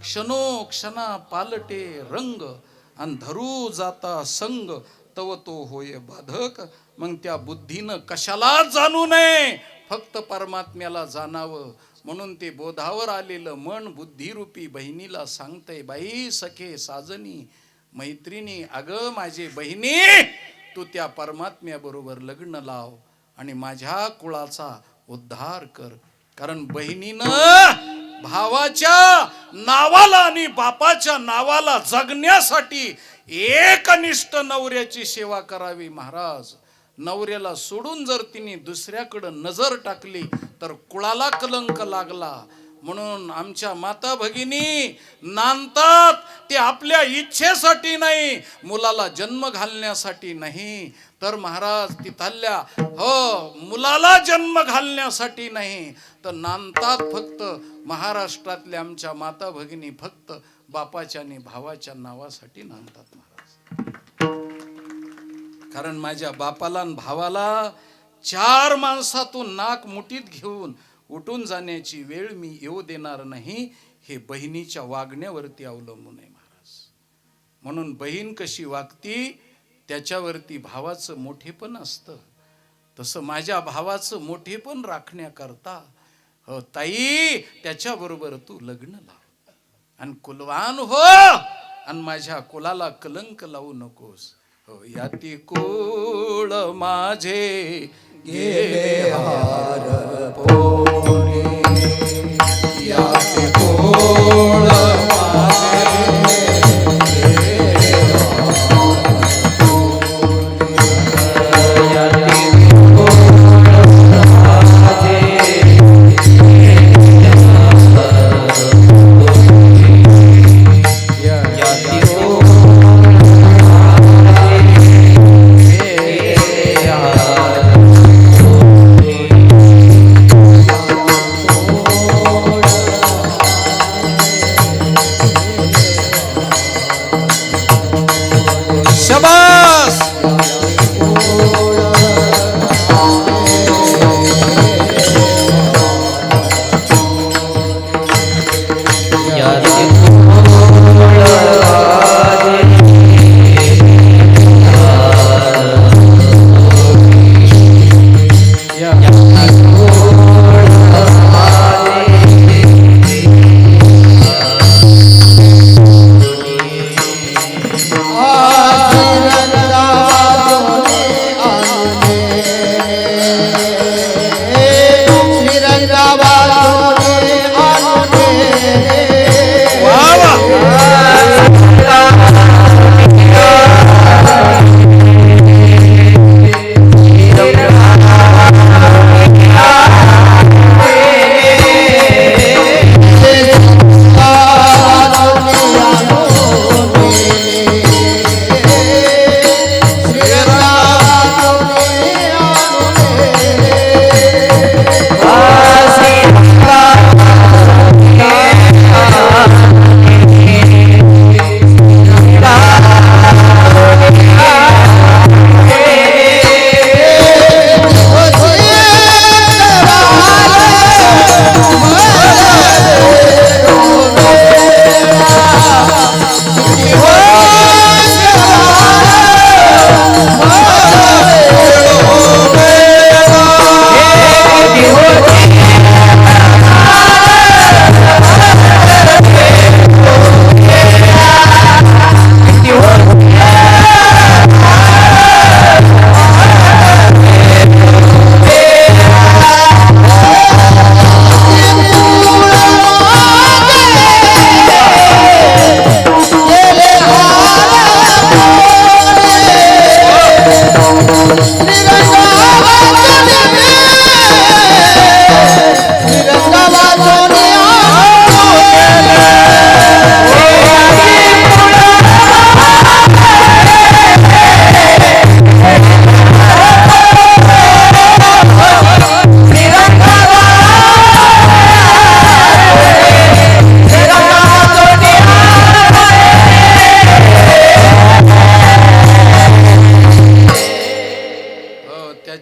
क्षणोक्षणा पालटे रंग आणि धरू जाता संग तव तो होय बाधक. मग त्या बुद्धीनं कशालाच जाणू नये, फक्त परमात्म्याला जाणावं. म्हणून ते बोधावर आलेलं मन बुद्धिरूपी बहिणीला सांगतंय, बाई सखे साजनी मैत्रिणी, अगं माझी बहिणी तू त्या परमात्म्याबरोबर लग्न लाव आणि माझ्या कुळाचा उद्धार कर. कारण बहिणीनं भावाच्या नावाला आणि बापाच्या नावाला जगण्यासाठी एकनिष्ठ नवऱ्याची सेवा करावी महाराज. नवऱ्याला सोडून जर तिने दुसऱ्याकडे नजर टाकली तर कुळाला कलंक लागला. म्हणून आमच्या माता भगिनी नांदतात ते आपल्या इच्छेसाठी नाही, मुलाला जन्म घालण्यासाठी नाही, तर महाराज तिथल्या हो मुलाला जन्म घालण्यासाठी नाही, तर नांदतात फक्त महाराष्ट्रातल्या आमच्या माता भगिनी फक्त बापाच्या आणि भावाच्या नावासाठी नांदतात महाराज. कारण माझ्या बापाला आणि भावाला 4 माणसातून नाक मुठीत घेऊन उठून जाण्याची वेळ मी येऊ देणार नाही. हे बहिणीच्या वागण्यावरती अवलंबून आहे महाराज. म्हणून बहीण कशी वागती त्याच्यावरती भावाचं मोठेपण असतं. तसं माझ्या भावाचं मोठेपण राखण्याकरता हो ताई त्याच्याबरोबर तू लग्न लाव आणि कुलवान हो आणि माझ्या कुलाला कलंक लावू नकोस. हो याती कुळ माझे गेले हारपोनी, याती कुळ माझे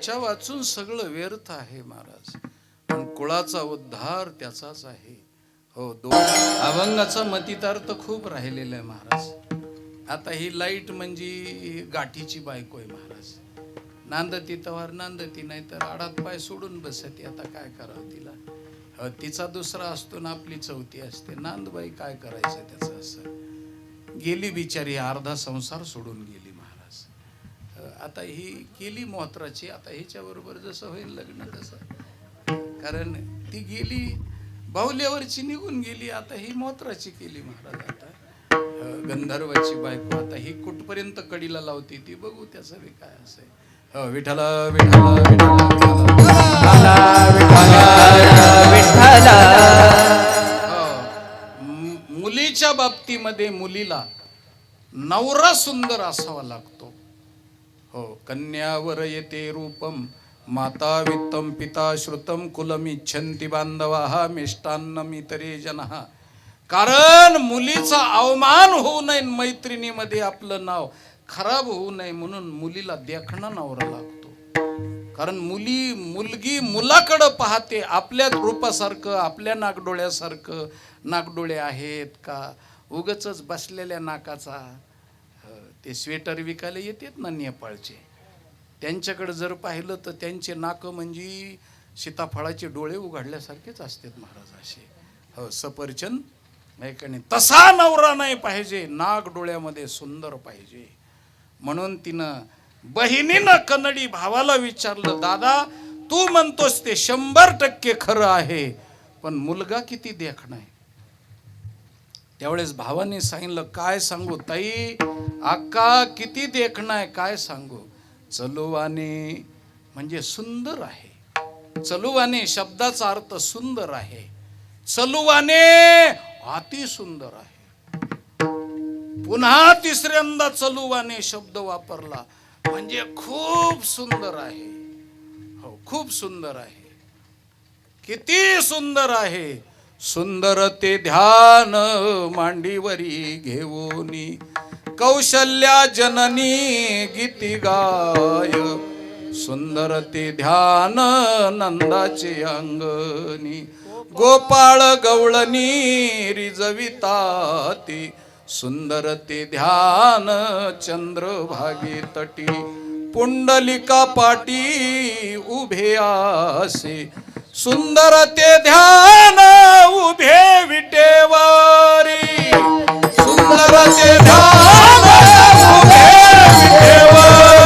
त्याच्या वाचून सगळं व्यर्थ आहे महाराज. पण कुळाचा उद्धार त्याचाच आहे. हो, अभंगाचा मतितार्थ खूप राहिलेला आहे महाराज. आता ही लाईट म्हणजे गाठीची बायको आहे महाराज. नांदती तवार नांदती, नाही तर आडात पाय सोडून बसती. आता काय करावं तिला? तिचा दुसरा असतो ना आपली चौथी असते. नांदबाई काय करायचं त्याचं? असं गेली बिचारी, अर्धा संसार सोडून गेली महाराज. आता ही केली मोहत्राची. आता हिच्या बरोबर जसं होईल लग्न तसं, कारण ती गेली बाहुल्यावरची निघून गेली. आता ही मोहत्राची केली महाराज. आता गंधर्वाची बायको. आता ही कुठपर्यंत कडीला लावते ती बघू. त्याचं बी काय असं. विठ्ठला विठ्ठला विठ्ठला. मुलीच्या बाबतीमध्ये मुलीला नवरा सुंदर असावा लागतो. हो, कन्यावर येते रूपम माता वित्तम पिता श्रुतम कुलम इच्छन्ति बांधवाः मिष्टान्नम इतरे जनः. कारण मुलीचा अवमान होऊ नये, मैत्रिणीमध्ये आपलं नाव खराब होऊ नये म्हणून मुलीला देखणा नवरा लागतो. कारण मुलगी मुलाकडं पाहते. आपल्या रूपासारखं, आपल्या नागडोळ्यासारखं नागडोळे आहेत का? उगच बसलेल्या नाकाचा. ते स्वेटर विकायला येतात ना नेपाळचे, त्यांच्याकडे जर पाहिलं तर त्यांचे नाक म्हणजे सीताफळाचे डोळे उघडल्यासारखेच असतात महाराज. असे हो, सफरचंद नाही का नाही. तसा नवरा नाही पाहिजे, नाग डोळ्यामध्ये सुंदर पाहिजे. म्हणून तिनं बहिणीनं कन्नडी भावाला विचारलं, दादा तू म्हणतोस ते 100% खरं आहे, पण मुलगा किती देखणा आहे? त्यावेळेस भावाने सांगितलं, काय सांगू ताई, अक्का किती देखणा आहे काय सांगू? चलुवाने म्हणजे सुंदर आहे. चलुवाने शब्दाचा अर्थ सुंदर आहे. चलुवाने अति सुंदर आहे. पुन्हा तिसऱ्यांदा चलुवाने शब्द वापरला म्हणजे खूप सुंदर आहे. हो, खूप सुंदर आहे. किती सुंदर आहे? सुंदर ते ध्यान मांडीवरी घेऊनी कौशल्या जननी गीती गाय. सुंदर ते ध्यान नंदाचे अंगणी गोपाळ गवळणी रिजविताती. सुंदर ते ध्यान चंद्रभागी तटी पुंडलिका पाटी उभे आसे. सुंदर ते ध्यान उभे विटेवारी. सुंदर ते ध्यान उभे विटेवारी.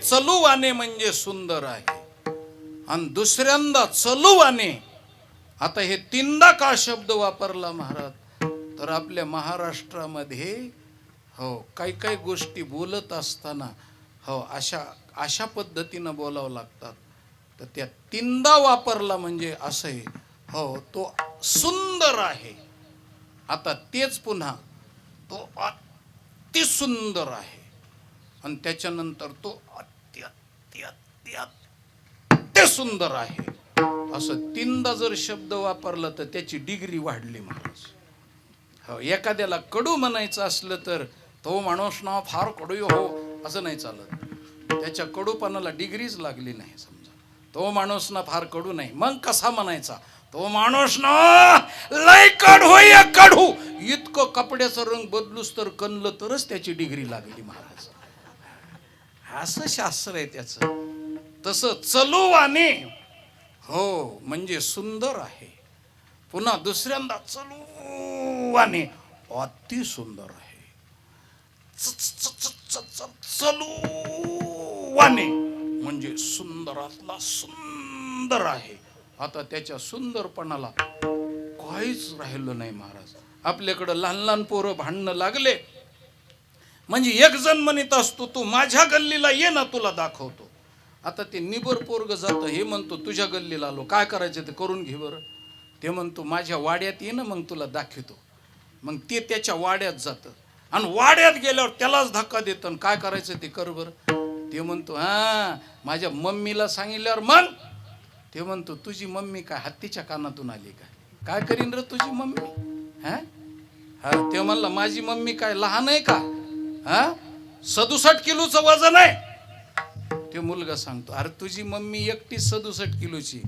चलुवाने म्हणजे सुंदर आहे. आणि दुसऱ्यांदा चलुवाने. आता हे तीनदा का शब्द वापरला महाराज? तर आपल्या महाराष्ट्रामध्ये हो काही काही गोष्टी बोलत असताना हो अशा पद्धतीनं बोलावं लागतात. तर त्या तीनदा वापरला म्हणजे असं आहे. हो, तो सुंदर आहे. आता तेच पुन्हा तो अति सुंदर आहे. आणि त्याच्यानंतर तो अति सुंदर आहे. असं तीनदा जर शब्द वापरला तर त्याची डिग्री वाढली महाराज. हो, एखाद्याला कडू म्हणायचं असलं तर तो माणूस ना फार कडू हो असं नाही चालत. त्याच्या कडूपणाला डिग्रीच लागली नाही समजा. तो माणूस ना फार कडू नाही. मग कसा म्हणायचा? तो माणूस ना लय कडू ये कडू. इतकं कपड्याचा रंग बदलूस तर कनलं तरच त्याची डिग्री लागली महाराज. असं शास्त्र आहे त्याचं. तसं चलूवाने हो म्हणजे सुंदर आहे. पुन्हा दुसऱ्यांदा चलूवाने अति सुंदर आहे. चलूवाने म्हणजे सुंदरातला सुंदर आहे. आता त्याच्या सुंदरपणाला काहीच राहिलं नाही महाराज. आपल्याकडं लहान लहान पोरं भांडणं लागले म्हणजे एक जण म्हणत असतो तू माझ्या गल्लीला ये ना तुला दाखवतो. आता ते निबर पोरग जातं, हे म्हणतो तुझ्या गल्लीला आलो, काय करायचं ते करून घे बरं. ते म्हणतो माझ्या वाड्यात ये ना मग तुला दाखवतो. मग ते त्याच्या वाड्यात जातं आणि वाड्यात गेल्यावर त्यालाच धक्का देतं आणि काय करायचं ते कर बरं. ते म्हणतो हा माझ्या मम्मीला सांगितल्यावर मग. ते म्हणतो तुझी मम्मी काय हत्तीच्या कानातून आली काय करीन रे तुझी मम्मी. हा ते म्हणला माझी मम्मी काय लहान आहे का? 67 किलोचं वजन आहे. ते मुलगा सांगतो अरे तुझी मम्मी एकटी 67 किलोची,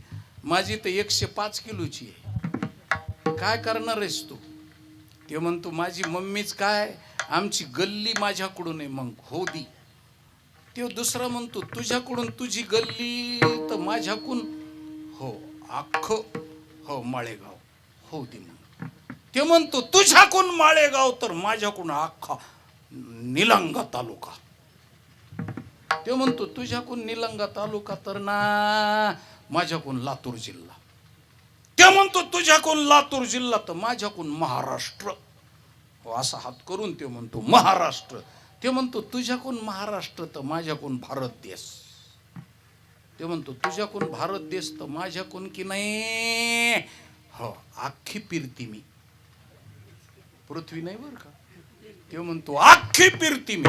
माझी तर 105 किलोची आहे. काय करणार आहेस तू? ते म्हणतो माझी मम्मीच काय आमची गल्ली माझ्याकडून आहे मग हो दी. ते दुसरा म्हणतो तुझ्याकडून तुझी गल्ली तर माझ्याकडून हो अख्खं हो माळेगाव हो दे मग. ते म्हणतो तुझ्याकडून माळेगाव तर माझ्याकडून अख्खा निलंगा तालुका. ते म्हणतो तुझ्याकडून निलंगा तालुका तर ना माझ्याकडून लातूर जिल्हा. ते म्हणतो तुझ्याकडून लातूर जिल्हा तर माझ्याकडून महाराष्ट्र. असा हात करून ते म्हणतो महाराष्ट्र. ते म्हणतो तुझ्याकडून महाराष्ट्र तर माझ्याकडून भारत देश. ते म्हणतो तुझ्याकडून भारत देश तर माझ्याकडून की नाही हो अख्खी फिरती मी. पृथ्वी नाही बर का. ते म्हणतो अख्खी फिरती मी.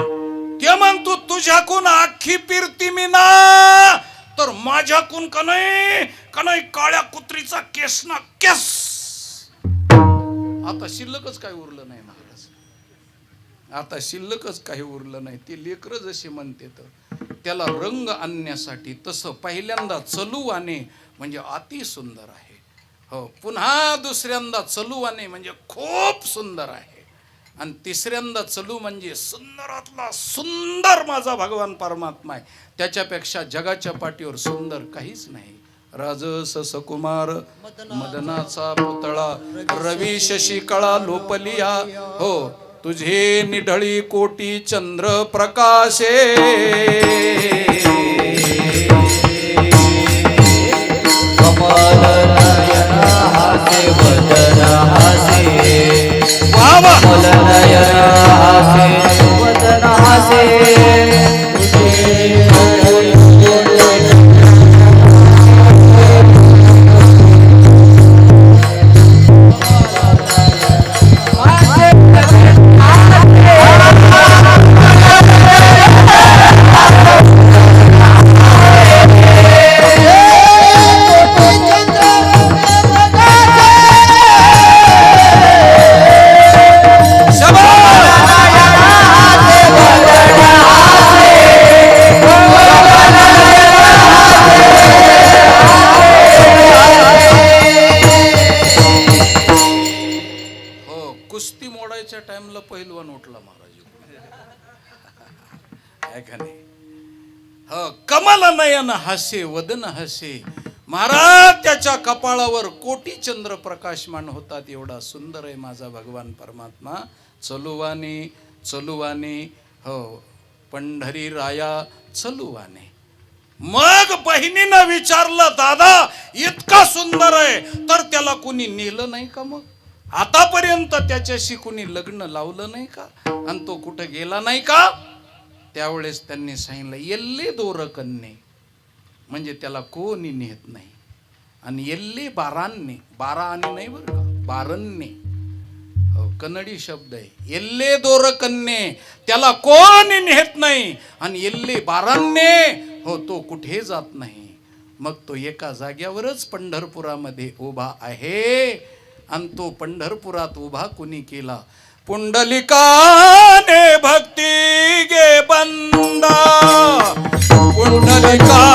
ते म्हणतो तुझ्याकडून अख्खी फिरती मी ना तर माझ्याकडून का नाही काळ्या कुत्रीचा केस ना केस. आता शिल्लकच काही उरलं नाही महाराज. आता शिल्लकच काही उरलं नाही. ते लेकरं जसे म्हणते तर त्याला रंग आणण्यासाठी तसं पहिल्यांदा चलूवाने म्हणजे अति सुंदर आहे हो. पुन्हा दुसऱ्यांदा चलूवाने म्हणजे खूप सुंदर आहे. आणि तिसऱ्यांदा चलू म्हणजे सुंदरातला सुंदर माझा भगवान परमात्मा आहे. त्याच्यापेक्षा जगाच्या पाठीवर सुंदर काहीच नाही. राजस सकुमार मदनाचा पुतळा रवी शशी कळा लोपलिया हो तुझे निढळी कोटी चंद्र प्रकाशे. कमल नयन हासे वदन हासे कमल नयन हासे वदन हासे. कुस्ती मोडायच्या टाइमला पहिलवान उठला महाराज. हो कमल नयन हसे वदन हसे. महाराज त्याच्या कपाळावर कोटी चंद्र प्रकाशमान होतात. एवढा सुंदर आहे माझा भगवान परमात्मा. चलुवाने चलुवाने हो पंढरी राया चलुवाने. मग बहिणीनं विचारलं दादा इतका सुंदर आहे तर त्याला कोणी नेलं नाही का? मग आतापर्यंत त्याच्याशी कोणी लग्न लावलं नाही का? आणि तो कुठं गेला नाही का? त्यावेळेस त्यांनी सांगितलं येल्ले दोर कन्ने म्हणजे त्याला कोणी नेत नाही. आणि येल्ले बारांनी 12 आणि नाही बरं का 12 हो कन्नडी शब्द आहे. येल्ले दोर कन्ने त्याला कोणी नेत नाही. आणि येल्ले बारांने हो तो कुठे जात नाही. मग तो एका जाग्यावरच पंढरपुरामध्ये उभा आहे. आणि तो पंढरपुरात उभा कुणी केला? पुंडलिकाने भक्ती गे बंदा पुंडलिकाने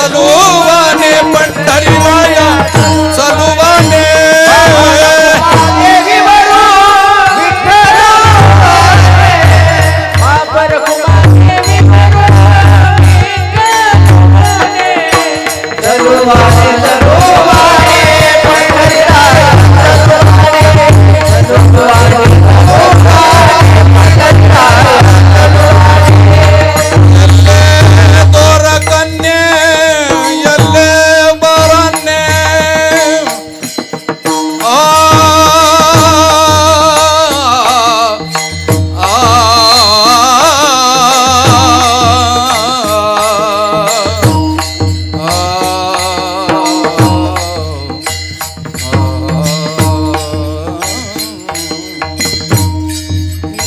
चलुवाने पंढरीराया चलुवाने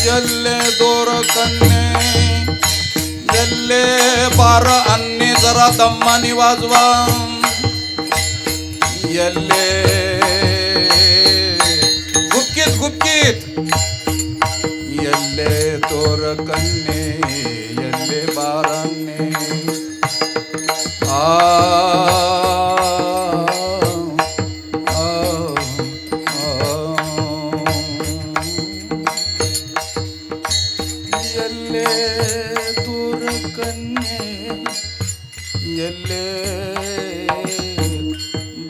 यल्ले दोर कन्ने यल्ले बार अन्ने जरा दम्मानी वाजवा यल्ले गुपकीत गुपकीत यल्ले दोर कन्ने यल्ले बारान्ने यल्ले दूर कन्ने यल्ले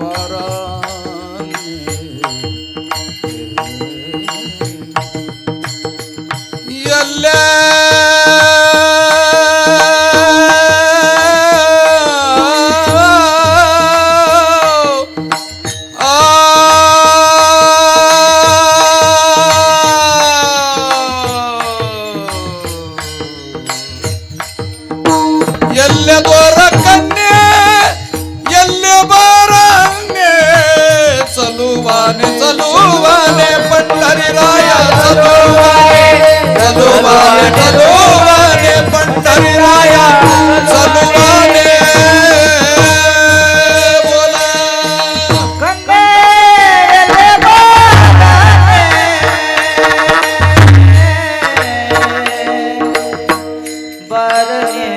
बाराने यल्ले यल्ले दोर कन्ने यल्ले बाराने चलुवाने चलुवाने पंढरीराया चलुवाने चलुवाने चलुवाने पंढरीराया चलुवाने बोला कन्ने यल्ले बाराने बाराने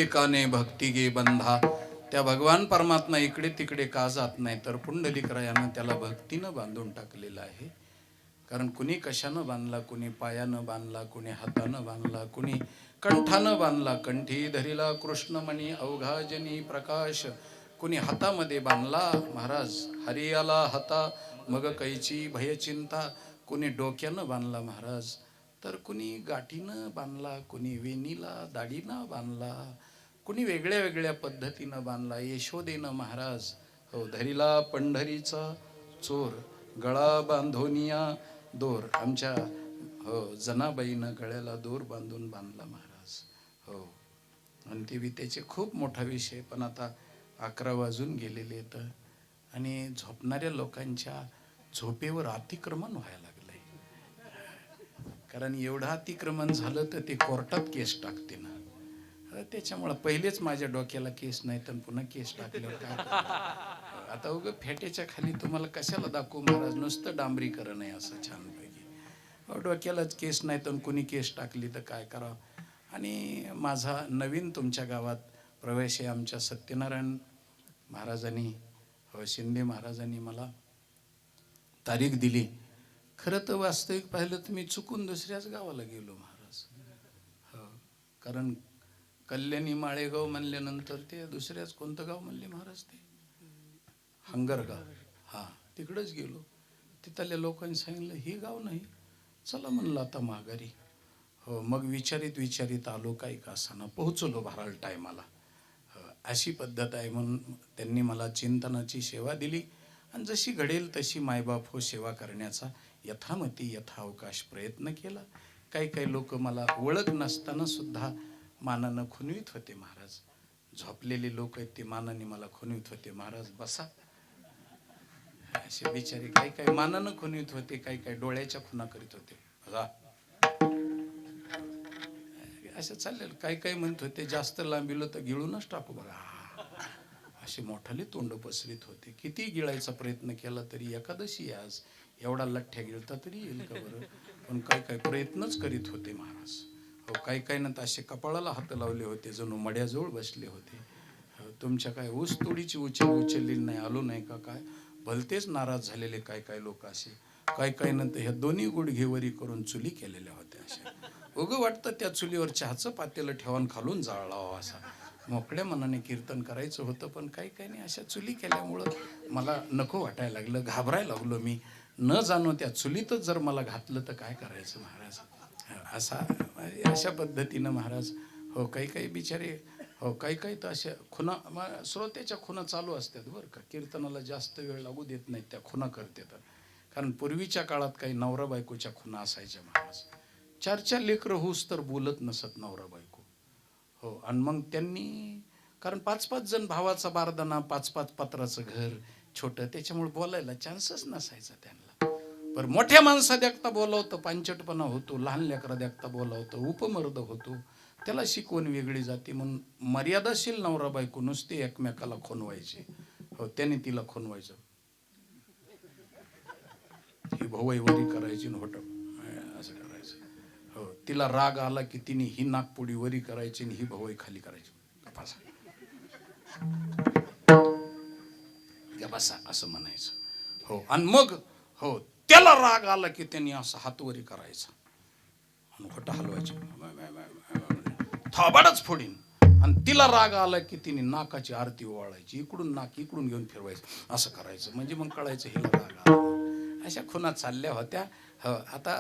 विवेकाने भक्ती गे बंधा. त्या भगवान परमात्मा इकडे तिकडे का जात नाही, तर पुंडलिकरायानं त्याला भक्तीनं बांधून टाकलेलं आहे. कारण कुणी कशानं बांधला, कुणी पायानं बांधला, कुणी हातानं बांधला, कुणी कंठानं बांधला. कंठी धरिला कृष्णमणी अवघाजनी प्रकाश. कुणी हातामध्ये बांधला महाराज, हरी आला हाता मग कैची भयचिंता. कुणी डोक्यानं बांधला महाराज, तर कुणी गाठीनं बांधला, कुणी वेणीला दाढीनं बांधला, कुणी वेगळ्या वेगळ्या पद्धतीनं बांधला. यशोदेनं महाराज हो धरिला पंढरीचा चोर, गळा बांधोनिया दोर. आमच्या हो जनाबाईनं गळ्याला दोर बांधून बांधला महाराज. हो आणि ते वितेचे खूप मोठा विषय, पण आता 11 वाजून गेलेले आहेत आणि झोपणाऱ्या लोकांच्या झोपेवर अतिक्रमण व्हायला लागलंय. कारण एवढं अतिक्रमण झालं तर ते कोर्टात केस टाकते ना. त्याच्यामुळं पहिलेच माझ्या डोक्याला केस नाही, तर पुन्हा केस टाकल्यावर काय करणार? आता उगं फेट्याच्या खाली तुम्हाला कशाला दाखवू महाराज, नुसतं डांबरीकरण आहे असं छानपैकी. डोक्यालाच केस नाही तर कुणी केस टाकली तर काय करावं. आणि माझा नवीन तुमच्या गावात प्रवेश आहे. आमच्या सत्यनारायण महाराजांनी शिंदे महाराजांनी मला तारीख दिली. खरं तर वास्तविक पाहिलं तर मी चुकून दुसऱ्याच गावाला गेलो महाराज. हो कारण कल्याणी माळेगाव म्हणल्यानंतर ते दुसऱ्याच कोणतं गाव म्हणले महाराज, ते हंगरगाव. हां तिकडंच गेलो. तिथल्या लोकांनी सांगितलं हे गाव नाही, चला म्हणलं आता माघारी. हो मग विचारित आलो, काही का असाना पोहोचलो भराळ टायमाला. अशी पद्धत आहे म्हणून त्यांनी मला चिंतनाची सेवा दिली. आणि जशी घडेल तशी मायबाप हो सेवा करण्याचा यथामती यथावकाश प्रयत्न केला. काही लोक मला ओळख नसताना सुद्धा मानानं खुणवीत होते महाराज. झोपलेले लोक आहेत ते मानाने मला खुणवीत होते, महाराज बसा. असे बिचारे काही मानानं खुणवीत होते, काही डोळ्याच्या खुणा करीत होते. असं चाललेलं. काही म्हणत होते जास्त लांबिलो तर गिळूनच टाकू बघा. असे मोठाले तोंड पसरीत होते. किती गिळायचा प्रयत्न केला तरी, एकादशी आज एवढा लठ्ठ्या गिळता तरी येईल का बरं. पण काही प्रयत्नच करीत होते महाराज. हो काही ना असे कपाळाला हात लावले होते, जणू मड्याजवळ बसले होते. तुमच्या काय ऊस तोडीची उचलली नाही, आलो नाही का काय. भलतेच नाराज झालेले काही लोक असे. काही नंतर ह्या दोन्ही गुडघेवरी करून चुली केलेल्या होत्या. अशा उगं वाटतं त्या चुलीवर चहाचं पातेलं ठेवून खालून जाळावं असा. मोकळ्या मनाने कीर्तन करायचं होतं, पण काही नाही अशा चुली केल्यामुळं मला नको वाटायला लागलं, घाबरायला लागलो मी. न जाणो त्या चुलीतच जर मला घातलं तर काय करायचं महाराज. अशा पद्धतीनं महाराज हो काही बिचारे हो काही तर अशा खुणा श्रोत्याच्या खुणा चालू असतात बरं का. कीर्तनाला जास्त वेळ लागू देत नाहीत, त्या खुणा करते तर. कारण पूर्वीच्या काळात काही नवरा बायकोच्या खुणा असायच्या महाराज. 4 लेकरं होऊस तर बोलत नसत नवरा बायको. हो आणि मग त्यांनी कारण 5-5 जण भावाचा बारदाना, 5-5 पत्राचं घर छोटं, त्याच्यामुळे बोलायला चान्सच नसायचा त्यांना. पर मोठ्या माणसा देखता बोलावतं पांचटपणा होतो, लहान लेकरा देखता बोलावतं उपमर्द होतो, त्याला शिकवण वेगळी जाते. म्हणून मर्यादाशील नवरा बायको नुसते एकमेकाला खोनवायचे. हो त्याने तिला खोनवायचं, ही भवई वरी करायची न होट असं करायचं. हो तिला राग आला की तिने ही नागपुडी वरी करायची आणि ही भवई खाली करायची. बसा असं म्हणायचं. हो आणि मग हो त्याला राग आला की त्यांनी असं हातवरी करायचा आणि खोटं हलवायचं, थोबाडच फोडीन. आणि तिला राग आला की तिने नाकाची आरती ओवाळायची, इकडून नाक इकडून घेऊन फिरवायचं असं करायचं. म्हणजे मग कळायचं हिला राग आला. अशा खुणा चालल्या होत्या. हो आता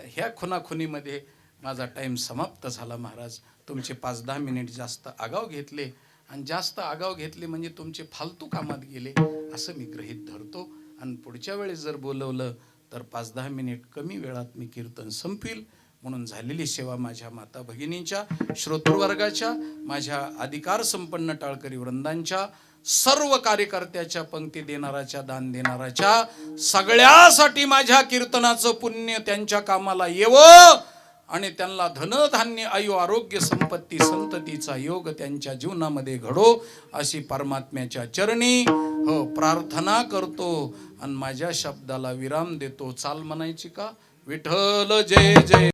ह्या खुणाखुनीमध्ये माझा टाईम समाप्त झाला महाराज. तुमचे 5-10 मिनिट जास्त आगाव घेतले आणि जास्त आगाव घेतले म्हणजे तुमचे फालतू कामात गेले असं मी गृहीत धरतो. आणि पुढच्या वेळेस जर बोलवलं तर 5-10 मिनिट कमी वेळात मी कीर्तन संपवील. म्हणून झालेली सेवा माझ्या माता भगिनींच्या, श्रोतृवर्गाच्या, माझ्या अधिकार संपन्न टाळकरी वृंदांच्या, सर्व कार्यकर्त्याच्या, पंक्ती देणाराच्या, दान देणाराच्या, सगळ्यासाठी माझ्या कीर्तनाचं पुण्य त्यांच्या कामाला येवं आणि त्यांना धनधान्य आयु आरोग्य संपत्ती संततीचा योग त्यांच्या जीवनामध्ये घडो अशी परमात्म्याच्या चरणी हो प्रार्थना करतो आणि माझ्या शब्दाला विराम देतो. चाल म्हणायची का? विठ्ठल जय जय.